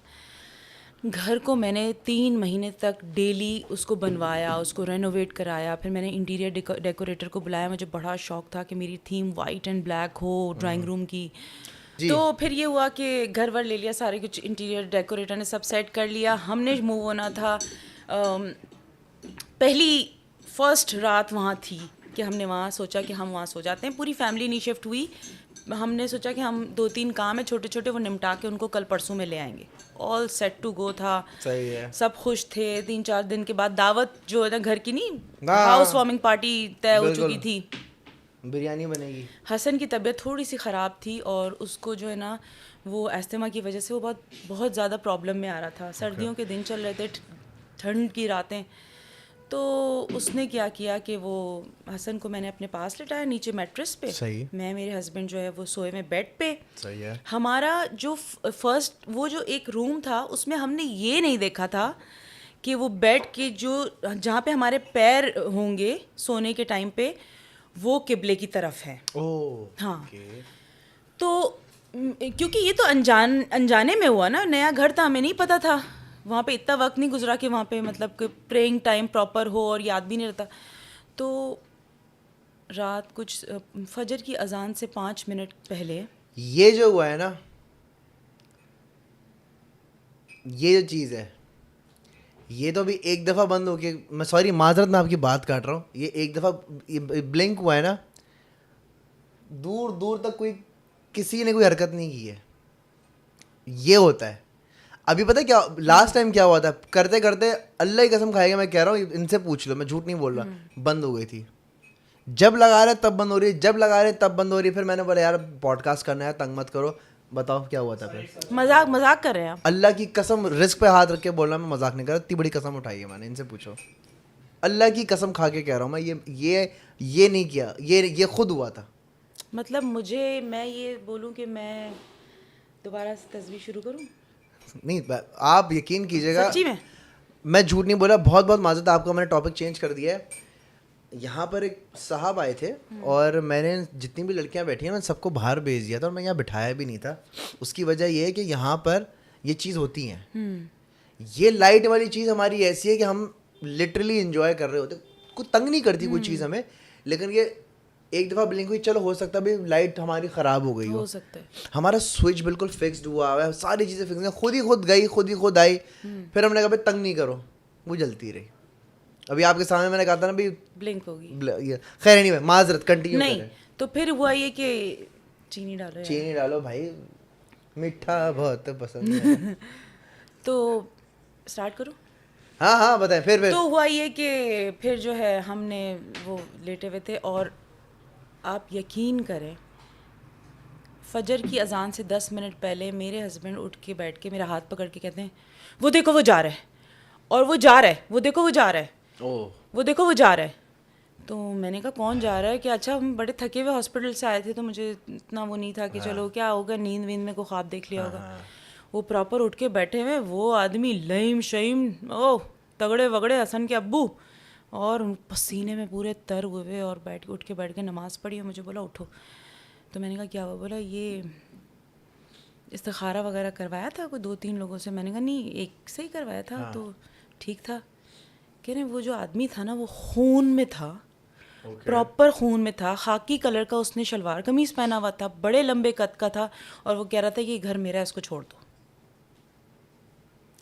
घर को मैंने 3 महीने तक डेली उसको बनवाया, उसको रेनोवेट कराया, फिर मैंने इंटीरियर डेकोरेटर को बुलाया। मुझे बड़ा शौक था कि मेरी थीम वाइट एंड ब्लैक हो ड्राइंग रूम की। जी। तो फिर ये हुआ कि घर वर ले लिया, सारे कुछ इंटीरियर डेकोरेटर ने सब सेट कर लिया, हमने मूव होना था। पहली फर्स्ट रात वहाँ थी कि हमने वहाँ सोचा कि हम वहाँ सो जाते हैं, पूरी फैमिली नहीं शिफ्ट हुई। हमने सोचा कि हम 2-3 काम है छोटे छोटे वो निपटा के उनको कल परसों में ले आएंगे। ऑल सेट टू गो था, सही है, सब खुश थे। 3-4 दिन के बाद दावत जो है ना घर की, नहीं हाँ, हाउस वार्मिंग पार्टी तय हो बिल्कुल। चुकी थी। बिरयानी बनेगी। हसन की तबीयत थोड़ी सी ख़राब थी और उसको जो है ना वो अस्थमा की वजह से वो बहुत ज़्यादा प्रॉब्लम में आ रहा था। सर्दियों के दिन चल रहे थे, ठंड की रातें, तो उसने क्या किया कि वो हसन को मैंने अपने पास लिटाया नीचे मैट्रेस पे। सही। मैं, मेरे हस्बैंड जो है वो सोए में बेड पे। सही है, हमारा जो फर्स्ट वो जो एक रूम था उसमें हमने ये नहीं देखा था कि वो बेड के जो जहाँ पे हमारे पैर होंगे सोने के टाइम पे वो किबले की तरफ है। ओह हाँ। ओके। तो क्योंकि ये तो अनजाने में हुआ ना, नया घर था, हमें नहीं पता था, वहाँ पे इतना वक्त नहीं गुजरा कि वहाँ पे मतलब कि प्रेइंग टाइम प्रॉपर हो और याद भी नहीं रहता। तो रात कुछ फजर की अजान से 5 मिनट पहले ये जो हुआ है ना, ये जो चीज़ है, ये तो अभी एक दफ़ा बंद हो के, मैं सॉरी माजरत मैं आपकी बात काट रहा हूँ, ये एक दफ़ा ब्लिंक हुआ है ना, दूर दूर तक कोई किसी ने कोई हरकत नहीं की है। ये होता है। अभी पता है क्या लास्ट टाइम क्या हुआ था, करते करते अल्लाह की कसम खाएगा, मैं कह रहा हूँ इनसे पूछ लो, मैं झूठ नहीं बोल रहा, बंद हो गई थी। जब लगा रहे तब बंद हो रही है, जब लगा रहे तब बंद हो रही है। फिर मैंने बोला यार पॉडकास्ट करना है, तंग मत करो, बताओ क्या हुआ था। फिर मजाक कर रहे हैं आप? अल्लाह की कसम, रिस्क पे हाथ रख के बोलना, मैं मजाक नहीं कर रहा, इतनी बड़ी कसम उठाई है मैंने, इनसे पूछो। अल्लाह की कसम खा के कह रहा हूँ मैं, ये नहीं किया, ये खुद हुआ था। मतलब मैं ये बोलूँ कि मैं दोबारा से तस्वीर शुरू करूँ? नहीं, आप यकीन कीजिएगा, सच्ची में मैं झूठ नहीं बोला। बहुत बहुत माजरत, आपका मैंने टॉपिक चेंज कर दिया है। यहाँ पर एक साहब आए थे और मैंने जितनी भी लड़कियाँ बैठी हैं मैं सबको बाहर भेज दिया था, और मैं यहाँ बिठाया भी नहीं था। उसकी वजह ये है कि यहाँ पर ये चीज़ होती हैं, ये लाइट वाली चीज़ हमारी ऐसी है कि हम लिटरली इंजॉय कर रहे होते, कुछ तंग नहीं करती कोई चीज़ हमें। लेकिन ये एक दफ़ा ब्लिंक हुई, चलो हो सकता है भाई लाइट हमारी ख़राब हो गई हो सकता है। हमारा स्विच बिल्कुल फिक्स्ड हुआ है, सारी चीज़ें फिक्स हैं, खुद ही खुद गई, खुद ही खुद आई। फिर हमने कहा भाई तंग नहीं करो, वो जलती रही। अभी आपके सामने मैंने कहा था ना भाई ब्लिंक होगी। खैर नहीं, माजरत कंटिन्यू नहीं करें। तो फिर हुआ ये कि चीनी डालो यार। चीनी डालो भाई, मीठा बहुत पसंद है। तो स्टार्ट करूँ? हाँ हाँ बताएं। फिर तो हुआ ये कि फिर जो है हमने वो लेटे हुए थे, और आप यकीन करें फजर की अजान से 10 मिनट पहले मेरे हस्बैंड उठ के बैठ के मेरा हाथ पकड़ के कहते हैं, वो देखो वो जा रहा है, और वो जा रहा है, वो देखो वो जा रहा है, ओह वो देखो वो जा रहा है। तो मैंने कहा कौन जा रहा है कि अच्छा हम बड़े थके हुए हॉस्पिटल से आए थे तो मुझे इतना वो नहीं था कि चलो क्या होगा, नींद वींद में को ख्वाब देख लिया होगा। वो प्रॉपर उठ के बैठे हुए, वो आदमी लईम शईम, ओह तगड़े वगड़े हसन के अब्बू, और पसीने में पूरे तर हुए और उठ के नमाज़ पढ़ी और मुझे बोला उठो। तो मैंने कहा क्या हुआ? बोला ये इस्तिखारा वगैरह करवाया था कोई 2-3 लोगों से। मैंने कहा नहीं, एक से ही करवाया था। तो ठीक था। कह रहे वो जो आदमी था ना वो खून में था, प्रॉपर खून में था, खाकी कलर का उसने शलवार कमीज़ पहना हुआ था, बड़े लंबे कद का था, और वो कह रहा था कि ये घर मेरा है, इसको छोड़ दो।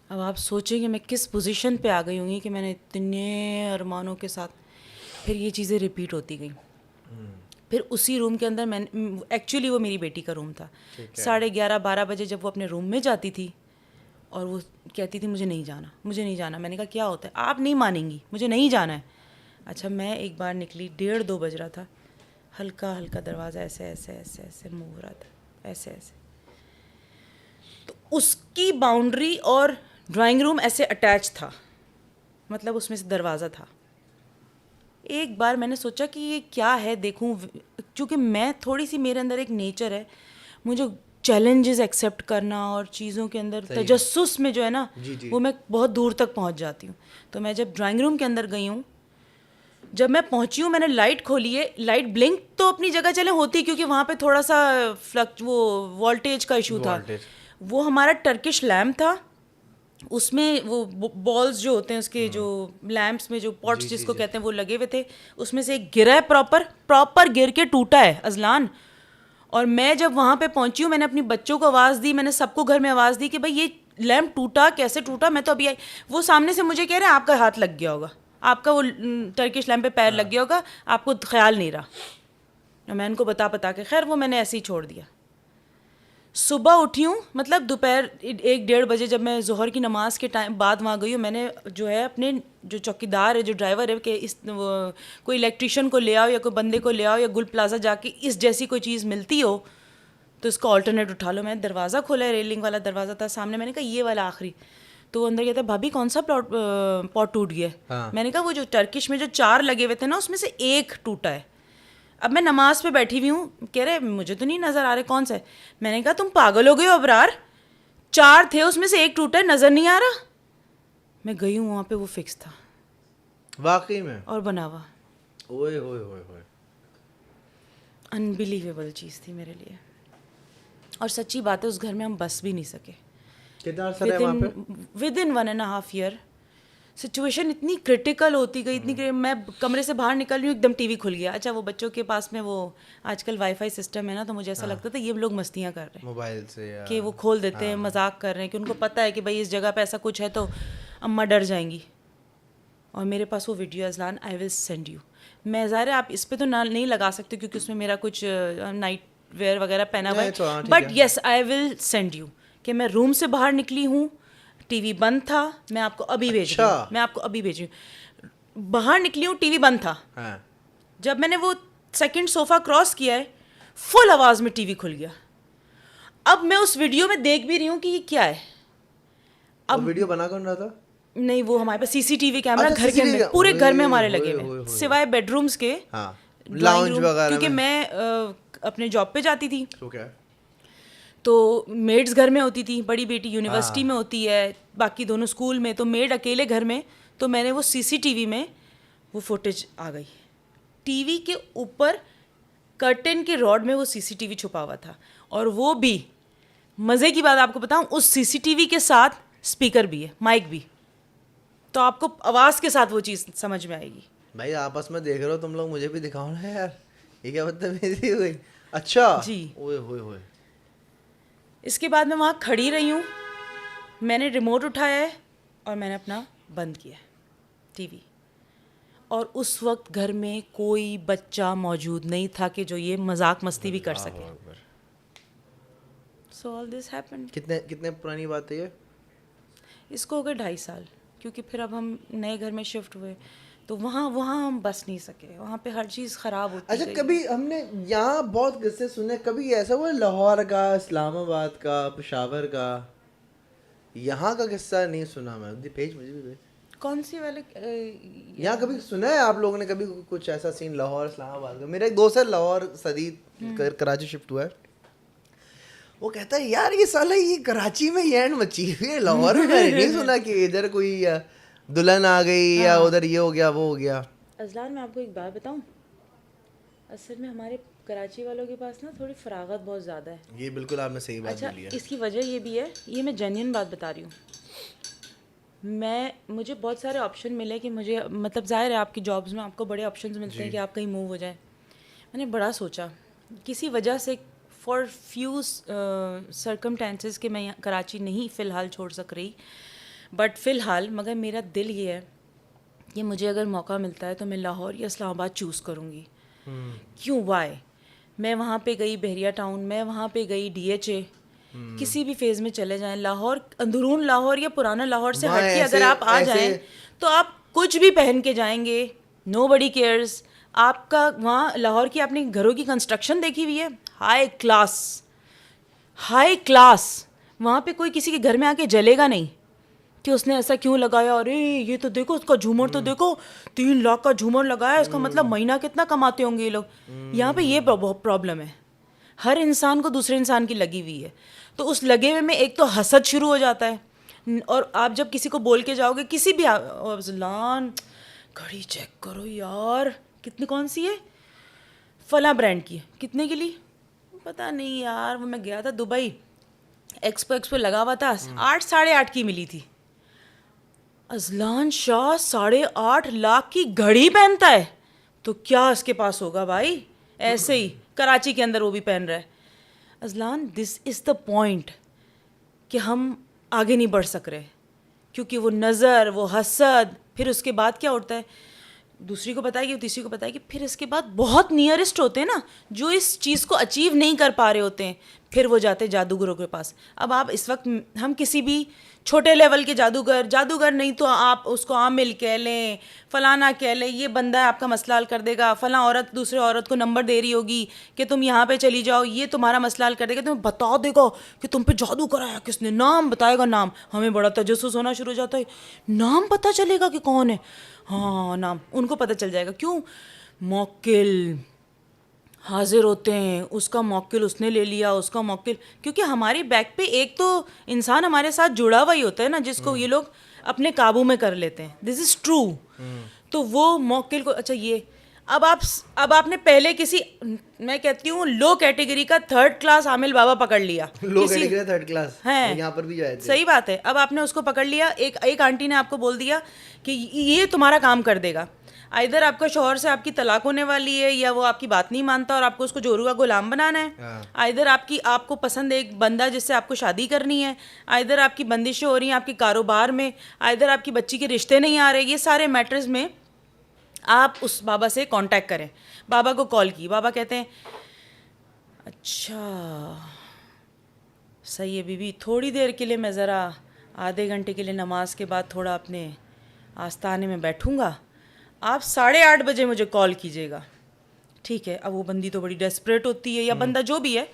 अब आप सोचेंगे मैं किस पोजीशन पे आ गई होंगी कि मैंने इतने अरमानों के साथ फिर ये चीज़ें रिपीट होती गई। फिर उसी रूम के अंदर मैंने, एक्चुअली वो मेरी बेटी का रूम था, 11:30-12 बजे जब वो अपने रूम में जाती थी और वो कहती थी मुझे नहीं जाना, मुझे नहीं जाना। मैंने कहा क्या होता है? आप नहीं मानेंगी, मुझे नहीं जाना है। अच्छा, मैं एक बार निकली, 1:30-2 बज रहा था, हल्का हल्का दरवाज़ा ऐसे ऐसे ऐसे ऐसे मूव हो रहा था, ऐसे ऐसे। तो उसकी बाउंड्री और ड्राइंग रूम ऐसे अटैच था, मतलब उसमें से दरवाज़ा था। एक बार मैंने सोचा कि ये क्या है देखूं, क्योंकि मैं थोड़ी सी, मेरे अंदर एक नेचर है, मुझे चैलेंजेस एक्सेप्ट करना और चीज़ों के अंदर तजस्सुस में जो है ना, वो मैं बहुत दूर तक पहुंच जाती हूँ। तो मैं जब ड्राइंग रूम के अंदर गई हूँ, जब मैं पहुंची हूँ, मैंने लाइट खोली है, लाइट ब्लिंक तो अपनी जगह चले होती, क्योंकि वहाँ पे थोड़ा सा वो वोल्टेज का इशू था। वो हमारा टर्किश लैम्प था, उसमें वो बॉल्स जो होते हैं उसके, जो लैम्प्स में जो पॉट्स जिसको कहते हैं, वो लगे हुए थे। उसमें से एक गिरा है, प्रॉपर गिर के टूटा है अजलान। और मैं जब वहाँ पे पहुँची हूँ, मैंने अपनी बच्चों को आवाज़ दी, मैंने सबको घर में आवाज़ दी कि भाई ये लैम्प टूटा, कैसे टूटा? मैं तो अभी आई। वो सामने से मुझे कह रहे हैं आपका हाथ लग गया होगा, आपका वो टर्किश लैम्प पे पैर लग गया होगा, आपको ख्याल नहीं रहा। मैं उनको बता के, खैर वो मैंने ऐसे ही छोड़ दिया। सुबह उठी हूँ, मतलब दोपहर 1-1:30 बजे जब मैं ज़ोहर की नमाज़ के टाइम बाद वहाँ गई हूँ, मैंने जो है अपने जो चौकीदार है, जो ड्राइवर है, कि इस कोई इलेक्ट्रिशियन को ले आओ या कोई बंदे को ले आओ, या गुल प्लाजा जाके इस जैसी कोई चीज़ मिलती हो तो इसको ऑल्टरनेट उठा लो। मैंने दरवाज़ा खोला है, रेलिंग वाला दरवाज़ा था सामने, मैंने कहा ये वाला आखिरी। तो वो अंदर कहता है भाभी कौन सा पॉट टूट गया है? मैंने कहा वो जो टर्किश में जो 4 लगे हुए थे ना, उसमें से एक टूटा है। अब मैं नमाज पे बैठी हुई हूँ, कह रहे मुझे तो नहीं नज़र आ रहे कौन सा है। मैंने कहा तुम पागल हो गए हो अबरार, 4 थे उसमें से एक टूटा है, नज़र नहीं आ रहा? मैं गई हूँ वहाँ पे, वो फिक्स था वाकई में, और बना हुआ। ओए होए होए होए, अनबिलीवेबल चीज़ थी मेरे लिए। और सच्ची बात है, उस घर में हम बस भी नहीं सके। कितना अर्सा रहे वहाँ पे? विदिन 1.5 ईयर सिचुएशन इतनी क्रिटिकल होती गई, मैं कमरे से बाहर निकल रही हूँ, एकदम टीवी खुल गया। अच्छा, वो बच्चों के पास में वो आजकल वाईफाई सिस्टम है ना, तो मुझे ऐसा लगता था ये लोग मस्तियाँ कर रहे हैं मोबाइल से, या कि वो खोल देते हैं, मजाक कर रहे हैं, कि उनको पता है कि भाई इस जगह पे ऐसा कुछ है तो अम्मा डर जाएंगी। और मेरे पास वो video Azlan, I will send you. मैं ज़ाहिर है आप इस पर तो ना नहीं लगा सकते क्योंकि उसमें मेरा कुछ नाइट वेयर वगैरह पहना हुआ है, but yes I will send you, कि मैं रूम से बाहर निकली हूँ, टीवी बंद था। मैं आपको अभी भेज रही हूँ, मैं आपको अभी भेज रही हूँ। बाहर निकली हूँ, टीवी बंद था। जब मैंने वो सेकंड सोफा क्रॉस किया है, फुल आवाज में टीवी खुल गया। अब मैं उस वीडियो में देख भी रही हूँ कि ये क्या है। अब वीडियो बना कौन रहा था? नहीं, वो हमारे पास सीसीटीवी कैमरा घर के अंदर, पूरे घर में हमारे लगे हुए, सिवाय बेडरूम्स के, लाउंज वगैरह, क्योंकि मैं अपने जॉब पे जाती थी तो मेड्स घर में होती थी, बड़ी बेटी यूनिवर्सिटी में होती है, बाकी दोनों स्कूल में, तो मेड अकेले घर में। तो मैंने वो सीसीटीवी में वो फुटेज आ गई, टीवी के ऊपर कर्टेन के रॉड में वो सीसीटीवी छुपा हुआ था। और वो भी मज़े की बात आपको बताऊं, उस सीसीटीवी के साथ स्पीकर भी है, माइक भी, तो आपको आवाज़ के साथ वो चीज़ समझ में आएगी। भाई आपस में देख रहे हो तुम लोग, मुझे भी दिखाओ ना यार, ये क्या बदतमीजी हुई। अच्छा जी, ओए होए होए। इसके बाद मैं वहाँ खड़ी रही हूँ, मैंने रिमोट उठाया है और मैंने अपना बंद किया टीवी। और उस वक्त घर में कोई बच्चा मौजूद नहीं था कि जो ये मजाक मस्ती भी कर सके। So all this happened. कितने पुरानी बात है ये? इसको हो गए 2.5 साल, क्योंकि फिर अब हम नए घर में शिफ्ट हुए तो वहाँ हम बस नहीं सके, वहाँ पे हर चीज़ ख़राब होती अच्छा, गई। कभी हमने यहाँ बहुत किस्से सुने, कभी ऐसा हुआ लाहौर का, इस्लामाबाद का, पेशावर का? यहाँ का किस्सा नहीं सुना मैं। भेज मुझे भी भेज। कौन सी वाले यहाँ कभी सुना है आप लोगों ने कभी कुछ ऐसा सीन लाहौर इस्लामाबाद का? मेरा एक दोस्त है लाहौर सदीद कराची शिफ्ट हुआ है, वो कहता है यार ये साला ये कराची में ये एंड मची हुई है, लाहौर में मैंने नहीं सुना कि इधर कोई दुल्हन आ गई या उधर ये हो गया वो हो गया। अजलान मैं आपको एक बात बताऊं, असल में हमारे कराची वालों के पास ना थोड़ी फरागत बहुत ज़्यादा है। ये बिल्कुल आपने सही बात अच्छा बोली है। इसकी वजह ये भी है, ये मैं जेन्युइन बात बता रही हूँ, मुझे बहुत सारे ऑप्शन मिले कि मुझे मतलब जाहिर है आपकी जॉब्स में आपको बड़े ऑप्शंस मिलते हैं कि आप कहीं मूव हो जाए। मैंने बड़ा सोचा किसी वजह से फॉर फ्यू सर्कमटेंसेस कि मैं कराची नहीं फ़िलहाल छोड़ सक रही, बट फ़िलहाल मगर मेरा दिल ये है कि मुझे अगर मौका मिलता है तो मैं लाहौर या इस्लामाबाद चूज़ करूँगी। क्यों वाई? मैं वहाँ पे गई बहरिया टाउन, मैं वहाँ पे गई DHA, किसी भी फेज़ में चले जाएं, लाहौर अंदरून लाहौर या पुराना लाहौर से हट के अगर आप आ जाएं तो आप कुछ भी पहन के जाएंगे, नोबडी केयर्स। आपका वहाँ लाहौर की आपने घरों की कंस्ट्रक्शन देखी हुई है, हाई क्लास, हाई क्लास। वहाँ पे कोई किसी के घर में आके जलेगा नहीं कि उसने ऐसा क्यों लगाया, अरे ये तो देखो उसका झूमर तो देखो 3 लाख का झूमर लगाया, इसका मतलब महीना कितना कमाते होंगे ये लोग। यहाँ पे ये प्रॉब्लम है, हर इंसान को दूसरे इंसान की लगी हुई है, तो उस लगे हुए में एक तो हसद शुरू हो जाता है। और आप जब किसी को बोल के जाओगे किसी भी अफजलान घड़ी चेक करो यार कितनी, कौन सी है, फला ब्रांड की है, कितने की ली पता नहीं यार, वो मैं गया था दुबई एक्सपो लगा हुआ था, 8 साढ़े 8 की मिली थी। अजलान शाह 8.5 लाख की घड़ी पहनता है तो क्या इसके पास होगा भाई, ऐसे ही कराची के अंदर वो भी पहन रहा है। Azlan this is the point कि हम आगे नहीं बढ़ सक रहे क्योंकि वो नज़र, वो हसद, फिर उसके बाद क्या उठता है, दूसरी को बताएगी, तीसरी को बताएगी, फिर इसके बाद बहुत नियरेस्ट होते हैं ना जो इस चीज़ को अचीव नहीं कर पा रहे होते हैं, फिर वो जाते हैं जादूगरों के पास। अब आप इस वक्त हम किसी भी छोटे लेवल के जादूगर नहीं तो आप उसको आमिल कह लें, फलाना कह लें, ये बंदा है आपका मसला हल कर देगा, फला औरत दूसरे औरत को नंबर दे रही होगी कि तुम यहाँ पे चली जाओ, ये तुम्हारा मसला हल कर देगा, तुम्हें बता देगा कि तुम पे जादू कराया किसने, नाम बताएगा, नाम। हमें बड़ा तजस्सुस होना शुरू हो जाता है, नाम पता चलेगा कि कौन है, हाँ नाम उनको पता चल जाएगा। क्यों? मौक्किल हाजिर होते हैं, उसका मौक्किल उसने ले लिया, उसका मौक्किल, क्योंकि हमारी बैक पे एक तो इंसान हमारे साथ जुड़ा हुआ ही होता है ना जिसको ये लोग अपने काबू में कर लेते हैं, दिस इज़ ट्रू। तो वो मौक्किल को, अच्छा ये अब आपने पहले किसी, मैं कहती हूँ लो कैटेगरी का 3rd क्लास आमिल बाबा पकड़ लिया, लो कैटेगरी 3rd क्लास है, यहाँ पर भी जाए थे। सही बात है। अब आपने उसको पकड़ लिया, एक आंटी ने आपको बोल दिया कि ये तुम्हारा काम कर देगा, इधर आपका शौहर से आपकी तलाक होने वाली है या वो आपकी बात नहीं मानता और आपको उसको जोरू का गुलाम बनाना है, इधर आपको पसंद एक बंदा जिससे आपको शादी करनी है, इधर आपकी बंदिशें हो रही हैं आपके कारोबार में, इधर आपकी बच्ची के रिश्ते नहीं आ रहे, ये सारे मैटर्स में आप उस बाबा से कांटेक्ट करें। बाबा को कॉल की, बाबा कहते हैं अच्छा सही है बीबी, थोड़ी देर के लिए मैं ज़रा आधे घंटे के लिए नमाज के बाद थोड़ा अपने आस्थाने में बैठूंगा, आप 8:30 बजे मुझे कॉल कीजिएगा, ठीक है। अब वो बंदी तो बड़ी डेस्परेट होती है या बंदा जो भी है,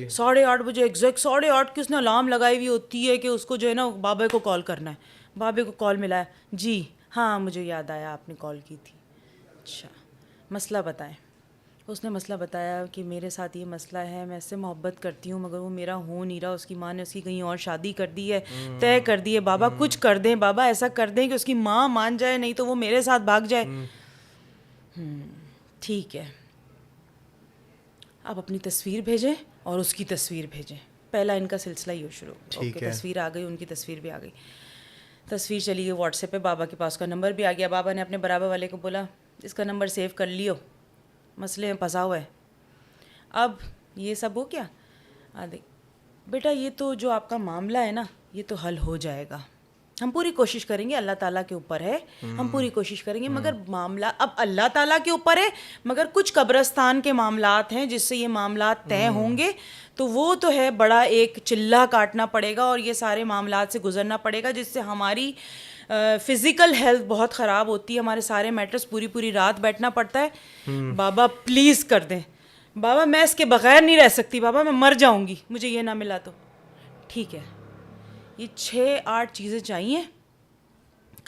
8:30 बजे एग्जैक्ट 8:30 की उसने अलार्म लगाई हुई होती है कि उसको जो है ना बाबा को कॉल करना है। बाबे को कॉल मिला है, जी हाँ मुझे याद आया आपने कॉल की थी, अच्छा मसला बताएं। उसने मसला बताया कि मेरे साथ ये मसला है, मैं इससे मोहब्बत करती हूँ मगर वो मेरा हो नहीं रहा, उसकी माँ ने उसकी कहीं और शादी कर दी है, तय कर दी है, बाबा कुछ कर दें, बाबा ऐसा कर दें कि उसकी माँ मान जाए, नहीं तो वो मेरे साथ भाग जाए। ठीक है, आप अपनी तस्वीर भेजें और उसकी तस्वीर भेजें, पहला इनका सिलसिला ही हो शुरू। ओके, तस्वीर आ गई, उनकी तस्वीर भी आ गई, तस्वीर चली गई व्हाट्सएप पे, बाबा के पास का नंबर भी आ गया। बाबा ने अपने बराबर वाले को बोला इसका नंबर सेव कर लियो, मसले में फंसा हुआ है। अब ये सब हो क्या, देख बेटा ये तो जो आपका मामला है ना ये तो हल हो जाएगा, हम पूरी कोशिश करेंगे, अल्लाह ताला के ऊपर है, हम पूरी कोशिश करेंगे, मगर मामला अब अल्लाह ताला के ऊपर है, मगर कुछ कब्रस्तान के मामलात हैं जिससे ये मामलात तय होंगे, तो वो तो है बड़ा एक चिल्ला काटना पड़ेगा और ये सारे मामलात से गुजरना पड़ेगा जिससे हमारी फिज़िकल हेल्थ बहुत ख़राब होती है, हमारे सारे मैटर्स पूरी रात बैठना पड़ता है। बाबा प्लीज़ कर दें, बाबा मैं इसके बगैर नहीं रह सकती, बाबा मैं मर जाऊंगी मुझे ये ना मिला तो। ठीक है, ये 6-8 चीज़ें चाहिए,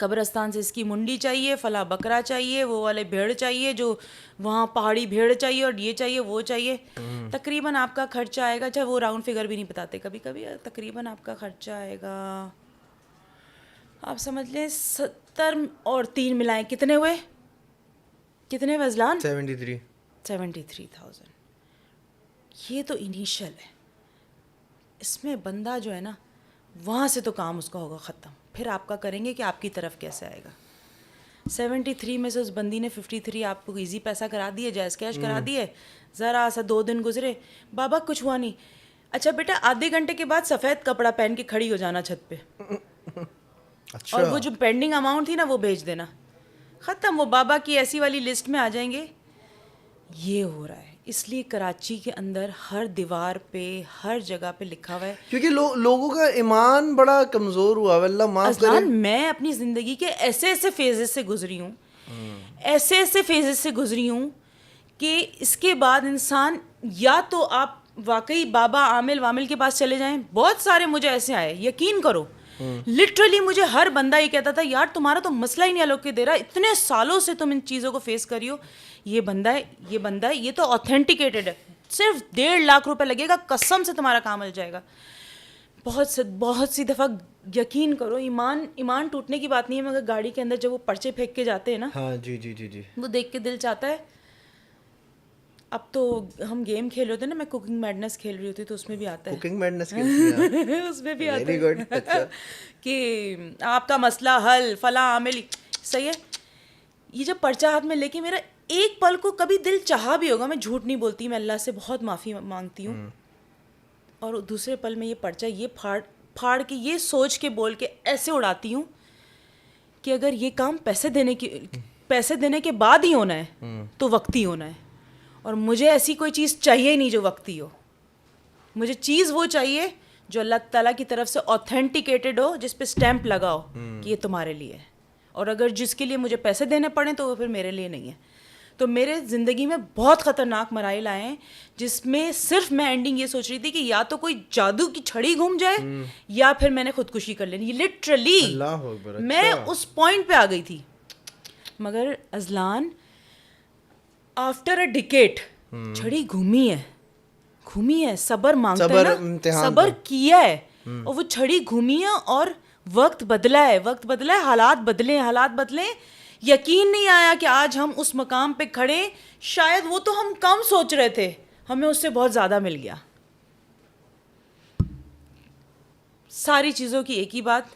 कब्रिस्तान से इसकी मुंडी चाहिए, फला बकरा चाहिए, वो वाले भेड़ चाहिए, जो वहाँ पहाड़ी भेड़ चाहिए, और ये चाहिए वो चाहिए। तकरीबन आपका खर्चा आएगा, अच्छा वो राउंड फिगर भी नहीं बताते कभी कभी, तकरीबन आपका खर्चा आएगा, आप समझ लें 70 और 3 मिलाएं कितने हुए, कितने वजलान? 73,000। ये तो इनिशियल है, इसमें बंदा जो है ना वहाँ से तो काम उसका होगा ख़त्म, फिर आपका करेंगे कि आपकी तरफ कैसे आएगा। 73 में से उस बंदी ने 53 आपको इजी पैसा करा दिए, जायज़ कैश करा दिए, ज़रा सा 2 दिन गुजरे, बाबा कुछ हुआ नहीं, अच्छा बेटा आधे घंटे के बाद सफ़ेद कपड़ा पहन के खड़ी हो जाना छत पे, अच्छा। और वो जो पेंडिंग अमाउंट थी ना वो भेज देना, ख़त्म, वो बाबा की ऐसी वाली लिस्ट में आ जाएंगे। ये हो रहा है, इसलिए कराची के अंदर हर दीवार पे हर जगह पे लिखा हुआ है, क्योंकि लोगों का ईमान बड़ा कमज़ोर हुआ, अल्लाह माफ़ करे। मैं अपनी ज़िंदगी के ऐसे ऐसे फेजेस से गुजरी हूँ, ऐसे ऐसे फेजेस से गुजरी हूँ कि इसके बाद इंसान या तो आप वाकई बाबा आमिल वामिल के पास चले जाएं, बहुत सारे मुझे ऐसे आए, यकीन करो, लिटरली मुझे हर बंदा ये कहता था यार तुम्हारा तो मसला ही नहीं हल होके दे रहा, इतने सालों से तुम इन चीज़ों को फेस करी हो, ये बंदा है, ये बंदा है, ये तो ऑथेंटिकेटेड है, सिर्फ 1.5 लाख रुपए लगेगा, कसम से तुम्हारा काम हल जाएगा। बहुत सी दफ़ा यकीन करो, ईमान टूटने की बात नहीं है, मगर गाड़ी के अंदर जब वो पर्चे फेंक के जाते हैं ना, हाँ जी, वो देख के दिल चाहता है। अब तो हम गेम खेल रहे थे ना, मैं कुकिंग मैडनेस खेल रही होती तो उसमें भी आता है, कुकिंग मैडनेस की उसमें भी आता वेरी है गुड। अच्छा कि आपका मसला हल, फला आमिल, सही है। ये जब पर्चा हाथ में लेके मेरा एक पल को कभी दिल चाहा भी होगा, मैं झूठ नहीं बोलती, मैं अल्लाह से बहुत माफ़ी मांगती हूँ, और दूसरे पल में ये पर्चा ये फाड़ के ये सोच के बोल के ऐसे उड़ाती हूँ कि अगर ये काम पैसे देने के बाद ही होना है तो वक्ती होना है, और मुझे ऐसी कोई चीज़ चाहिए ही नहीं जो वक्ती हो, मुझे चीज़ वो चाहिए जो अल्लाह ताला की तरफ से ऑथेंटिकेटेड हो, जिस पे स्टैंप लगा हो कि ये तुम्हारे लिए है, और अगर जिसके लिए मुझे पैसे देने पड़े तो वो फिर मेरे लिए नहीं है। तो मेरे ज़िंदगी में बहुत ख़तरनाक मराइल आए हैं जिसमें सिर्फ मैं एंडिंग ये सोच रही थी कि या तो कोई जादू की छड़ी घूम जाए या फिर मैंने खुदकुशी कर लेनी, लिटरली मैं उस पॉइंट पे आ गई थी। मगर अजलान आफ्टर अ डिकेट छड़ी घूमी है, सब्र मांगता है ना, सब्र किया है, और वो छड़ी घूमी है, और वक्त बदला है, हालात बदले। यकीन नहीं आया कि आज हम उस मकाम पे खड़े, शायद वो तो हम कम सोच रहे थे, हमें उससे बहुत ज़्यादा मिल गया। सारी चीज़ों की एक ही बात,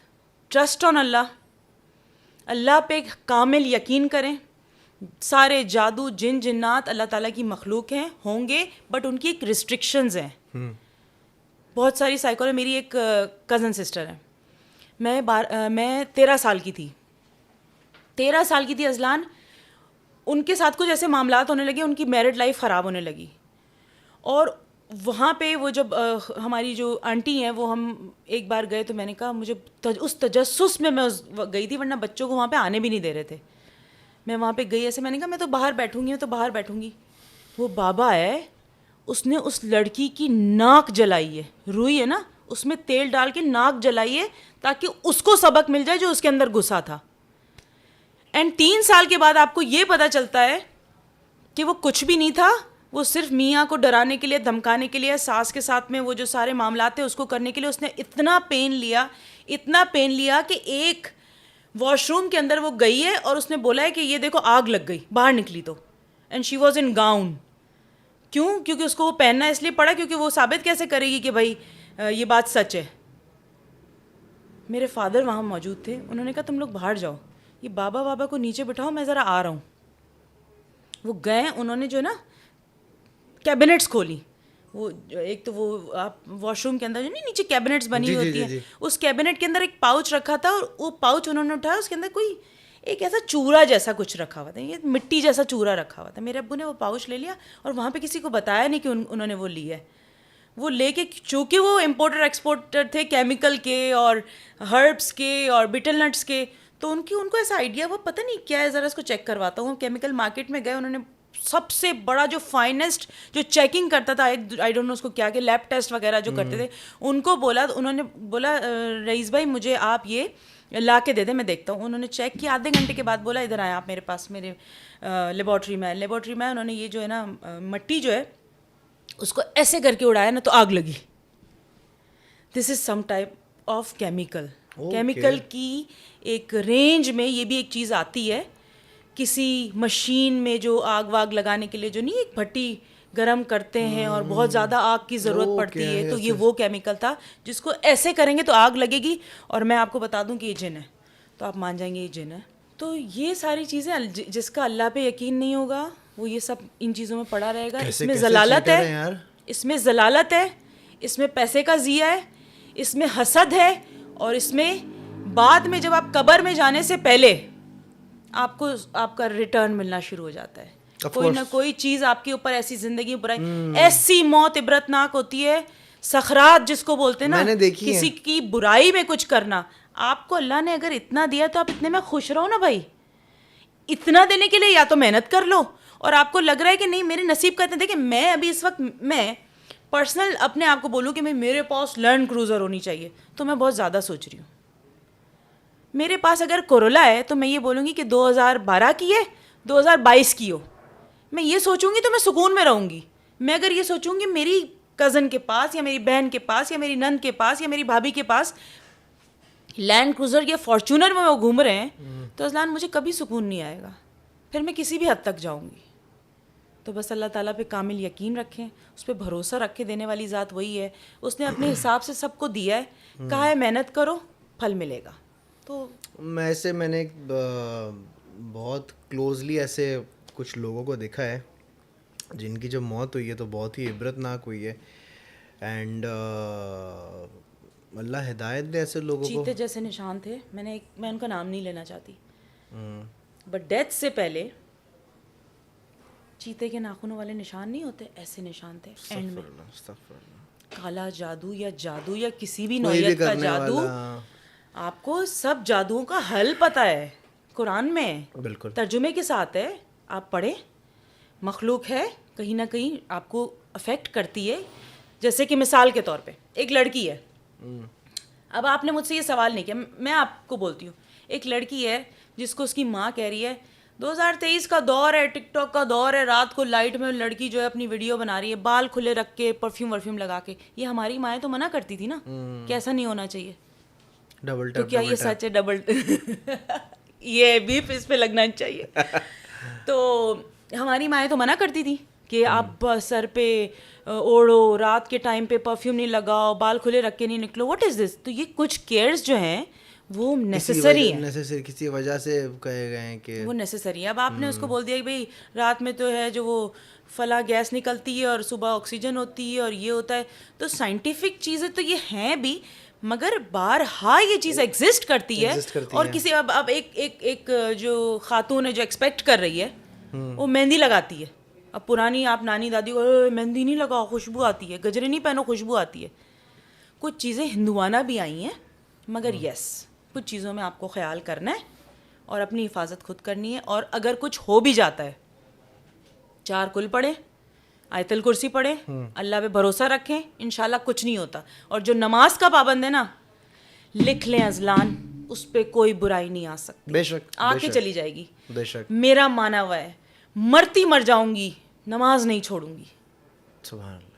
ट्रस्ट ऑन अल्लाह पे कामिल यकीन करें। सारे जादू जिन जिन्नात अल्लाह ताला की मखलूक हैं, होंगे, बट उनकी एक रिस्ट्रिक्शंस हैं। बहुत सारी साइकोलॉजी, मेरी एक कज़न सिस्टर है, मैं 13 साल की थी, 13 साल की थी अजलान, उनके साथ कुछ ऐसे मामलात होने लगे, उनकी मैरिड लाइफ ख़राब होने लगी, और वहाँ पे वो जब हमारी जो आंटी हैं वो, हम एक बार गए तो मैंने कहा मुझे उस तजस्सुस में मैं गई थी, वरना बच्चों को वहाँ पे आने भी नहीं दे रहे थे, मैं वहाँ पे गई ऐसे, मैंने कहा मैं तो बाहर बैठूंगी। वो बाबा है, उसने उस लड़की की नाक जलाई है, रुई है ना, उसमें तेल डाल के नाक जलाई है ताकि उसको सबक मिल जाए जो उसके अंदर घुसा था। एंड 3 साल के बाद आपको ये पता चलता है कि वो कुछ भी नहीं था, वो सिर्फ मियाँ को डराने के लिए, धमकाने के लिए, सास के साथ में वो जो सारे मामलात थे उसको करने के लिए उसने इतना पेन लिया कि एक वॉशरूम के अंदर वो गई है और उसने बोला है कि ये देखो आग लग गई, बाहर निकली तो, and she was in gown. क्यों? क्योंकि उसको वो पहनना इसलिए पड़ा क्योंकि वो साबित कैसे करेगी कि भाई ये बात सच है। मेरे फादर वहाँ मौजूद थे, उन्होंने कहा तुम लोग बाहर जाओ, ये बाबा को नीचे बिठाओ, मैं ज़रा आ रहा हूँ। वो गए, उन्होंने जो है ना कैबिनेट्स खोली, वो एक तो वो आप वॉशरूम के अंदर जो नहीं नीचे कैबिनेट्स बनी होती है, उस कैबिनेट के अंदर एक पाउच रखा था, और वो पाउच उन्होंने उठाया, उसके अंदर कोई एक ऐसा चूरा जैसा कुछ रखा हुआ था, ये मिट्टी जैसा चूरा रखा हुआ था। मेरे अब्बू ने वो पाउच ले लिया और वहाँ पे किसी को बताया नहीं कि उन्होंने वो लिया है। वो लेके, चूँकि वो इम्पोर्टर एक्सपोर्टर थे केमिकल के और हर्ब्स के और बिटल नट्स के, तो उनको ऐसा आइडिया, वो पता नहीं क्या है, ज़रा इसको चेक करवाता हूँ। केमिकल मार्केट में गए, उन्होंने सबसे बड़ा जो फाइनेस्ट जो चेकिंग करता था, आई डोंट नो उसको क्या, लैब टेस्ट वगैरह जो करते थे, उनको बोला, तो उन्होंने बोला रईस भाई मुझे आप ये ला के दे दे, मैं देखता हूँ। उन्होंने चेक किया, आधे घंटे के बाद बोला इधर आए आप मेरे पास, मेरे लेबॉर्ट्री में उन्होंने ये जो है ना मट्टी जो है उसको ऐसे करके उड़ाया ना, तो आग लगी। This is some type of chemical. Chemical की एक रेंज में ये भी एक चीज़ आती है, किसी मशीन में जो आग वाग लगाने के लिए जो नहीं एक भट्टी गरम करते हैं और बहुत ज़्यादा आग की ज़रूरत पड़ती है, तो ये वो केमिकल था जिसको ऐसे करेंगे तो आग लगेगी। और मैं आपको बता दूं कि ये जिन है, तो आप मान जाएंगे ये जिन है। तो ये सारी चीज़ें, जिसका अल्लाह पे यकीन नहीं होगा वो ये सब इन चीज़ों में पड़ा रहेगा। इसमें जलालत है, इसमें जलालत है, इसमें पैसे का ज़िया है, इसमें हसद है, और इसमें बाद में जब आप कब्र में जाने से पहले आपको आपका रिटर्न मिलना शुरू हो जाता है। कोई ना कोई चीज़ आपके ऊपर ऐसी जिंदगी बुराई, ऐसी मौत इबरतनाक होती है, सखरात जिसको बोलते हैं ना, किसी की बुराई में कुछ करना। आपको अल्लाह ने अगर इतना दिया तो आप इतने में खुश रहो ना भाई। इतना देने के लिए या तो मेहनत कर लो, और आपको लग रहा है कि नहीं मेरे नसीब का इतना, देखिए मैं अभी इस वक्त मैं पर्सनल अपने आप को बोलूँ कि मैं मेरे पास लैंड क्रूज़र होनी चाहिए, तो मैं बहुत ज़्यादा सोच रही हूँ। मेरे पास अगर कोरोला है तो मैं ये बोलूँगी कि 2012 की है, 2022 की हो, मैं ये सोचूंगी तो मैं सुकून में रहूँगी। मैं अगर ये सोचूंगी मेरी कज़न के पास या मेरी बहन के पास या मेरी नंद के पास या मेरी भाभी के पास लैंड क्रूज़र या फॉर्च्यूनर में वो घूम रहे हैं, तो अज़लान मुझे कभी सुकून नहीं आएगा, फिर मैं किसी भी हद तक जाऊँगी। तो बस अल्लाह ताला पे कामिल यकीन रखें, उस पर भरोसा रखे, देने वाली ज़ात वही है, उसने अपने हिसाब से सबको दिया है, कहा है मेहनत करो फल मिलेगा। तो मैंने बहुत क्लोजली ऐसे कुछ लोगों को देखा है जिनकी जब मौत हुई है तो बहुत ही इबरतनाक हुई है। एंड अल्लाह हिदायत दे ऐसे लोगों को। चीते जैसे निशान थे, मैं उनका नाम नहीं लेना चाहती, बट डेथ से पहले चीते के नाखूनों वाले निशान नहीं होते, ऐसे निशान थे एंड में। काला जादू या किसी भी नौयत का जादू, आपको सब जादुओं का हल पता है, कुरान में बिल्कुल तर्जुमे के साथ है, आप पढ़े। मखलूक है, कहीं ना कहीं आपको अफेक्ट करती है। जैसे कि मिसाल के तौर पे एक लड़की है, अब आपने मुझसे ये सवाल नहीं किया, मैं आपको बोलती हूँ, एक लड़की है जिसको उसकी माँ कह रही है 2023 का दौर है, टिकटॉक का दौर है, रात को लाइट में लड़की जो है अपनी वीडियो बना रही है, बाल खुले रख के, परफ्यूम वर्फ्यूम लगा के। ये हमारी माएँ तो मना करती थी ना कि ऐसा नहीं होना चाहिए। डबल तो क्या ये सच है? डबल ये बीफ इस पे लगना चाहिए। तो हमारी माएँ तो मना करती थी कि आप सर पे ओढ़ो, रात के टाइम पे परफ्यूम नहीं लगाओ, बाल खुले रख के नहीं निकलो। What is this? तो ये कुछ केयर्स जो हैं वो नेसेसरी है, किसी वजह से कहे गए हैं कि वो नेसेसरी है। अब आपने उसको बोल दिया कि भाई रात में तो है जो वो फला गैस निकलती है और सुबह ऑक्सीजन होती है और ये होता है, तो साइंटिफिक चीज़ें तो ये हैं भी, मगर बारहा ये चीज़ एग्जिस्ट करती है। और किसी अब एक जो खातून है जो एक्सपेक्ट कर रही है, वो मेहंदी लगाती है। अब पुरानी आप नानी दादी को मेहंदी नहीं लगाओ खुशबू आती है, गजरे नहीं पहनो खुशबू आती है। कुछ चीज़ें हिंदुआना भी आई हैं, मगर यस कुछ चीज़ों में आपको ख्याल करना है और अपनी हिफाजत खुद करनी है। और अगर कुछ हो भी जाता है, 4 कुल पढ़े, आयतल कुर्सी पढ़े, अल्लाह पे भरोसा रखें, इंशाल्लाह कुछ नहीं होता। और जो नमाज का पाबंद है ना, लिख लें अज़लान, उस पे कोई बुराई नहीं आ सकती, बेशक आके चली जाएगी। बेशक मेरा माना हुआ है, मरती मर जाऊंगी, नमाज नहीं छोड़ूंगी। सुभान अल्लाह।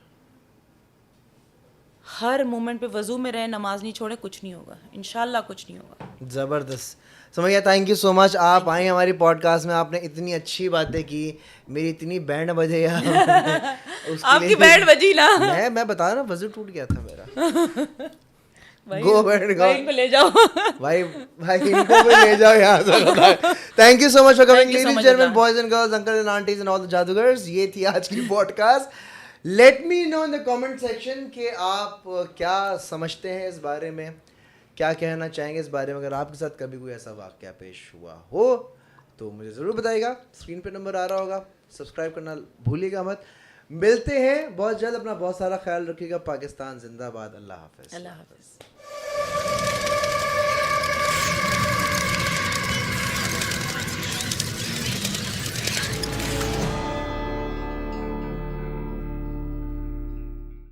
हर मोमेंट पे वजू में रहे, नमाज नहीं छोड़े, कुछ नहीं होगा, इंशाल्लाह कुछ नहीं होगा। ज़बरदस्त समझिए, थैंक यू सो मच। आप आए हमारी पॉडकास्ट में, आपने इतनी अच्छी बातें की, मेरी इतनी बैंड बजे यार आपकी बैंड बजी ना, मैं बता रहा हूँ, वजू टूट गया था मेरा। गो इनको ले जाओ भाई इनको भी ले जाओ यहाँ से। Thank you so much for coming ladies and gentlemen, boys and girls, uncle and aunties and all the जादूगर्स। ये थी आज की podcast. Let me know in the comment section कि आप क्या समझते हैं इस बारे में, क्या कहना चाहेंगे इस बारे में। अगर आपके साथ कभी कोई ऐसा वाकया पेश हुआ हो तो मुझे ज़रूर बताइएगा। स्क्रीन पे नंबर आ रहा होगा, सब्सक्राइब करना भूलिएगा मत। मिलते हैं बहुत जल्द, अपना बहुत सारा ख्याल रखिएगा। पाकिस्तान जिंदाबाद। अल्लाह हाफ़िज़। अल्लाह हाफ़िज़।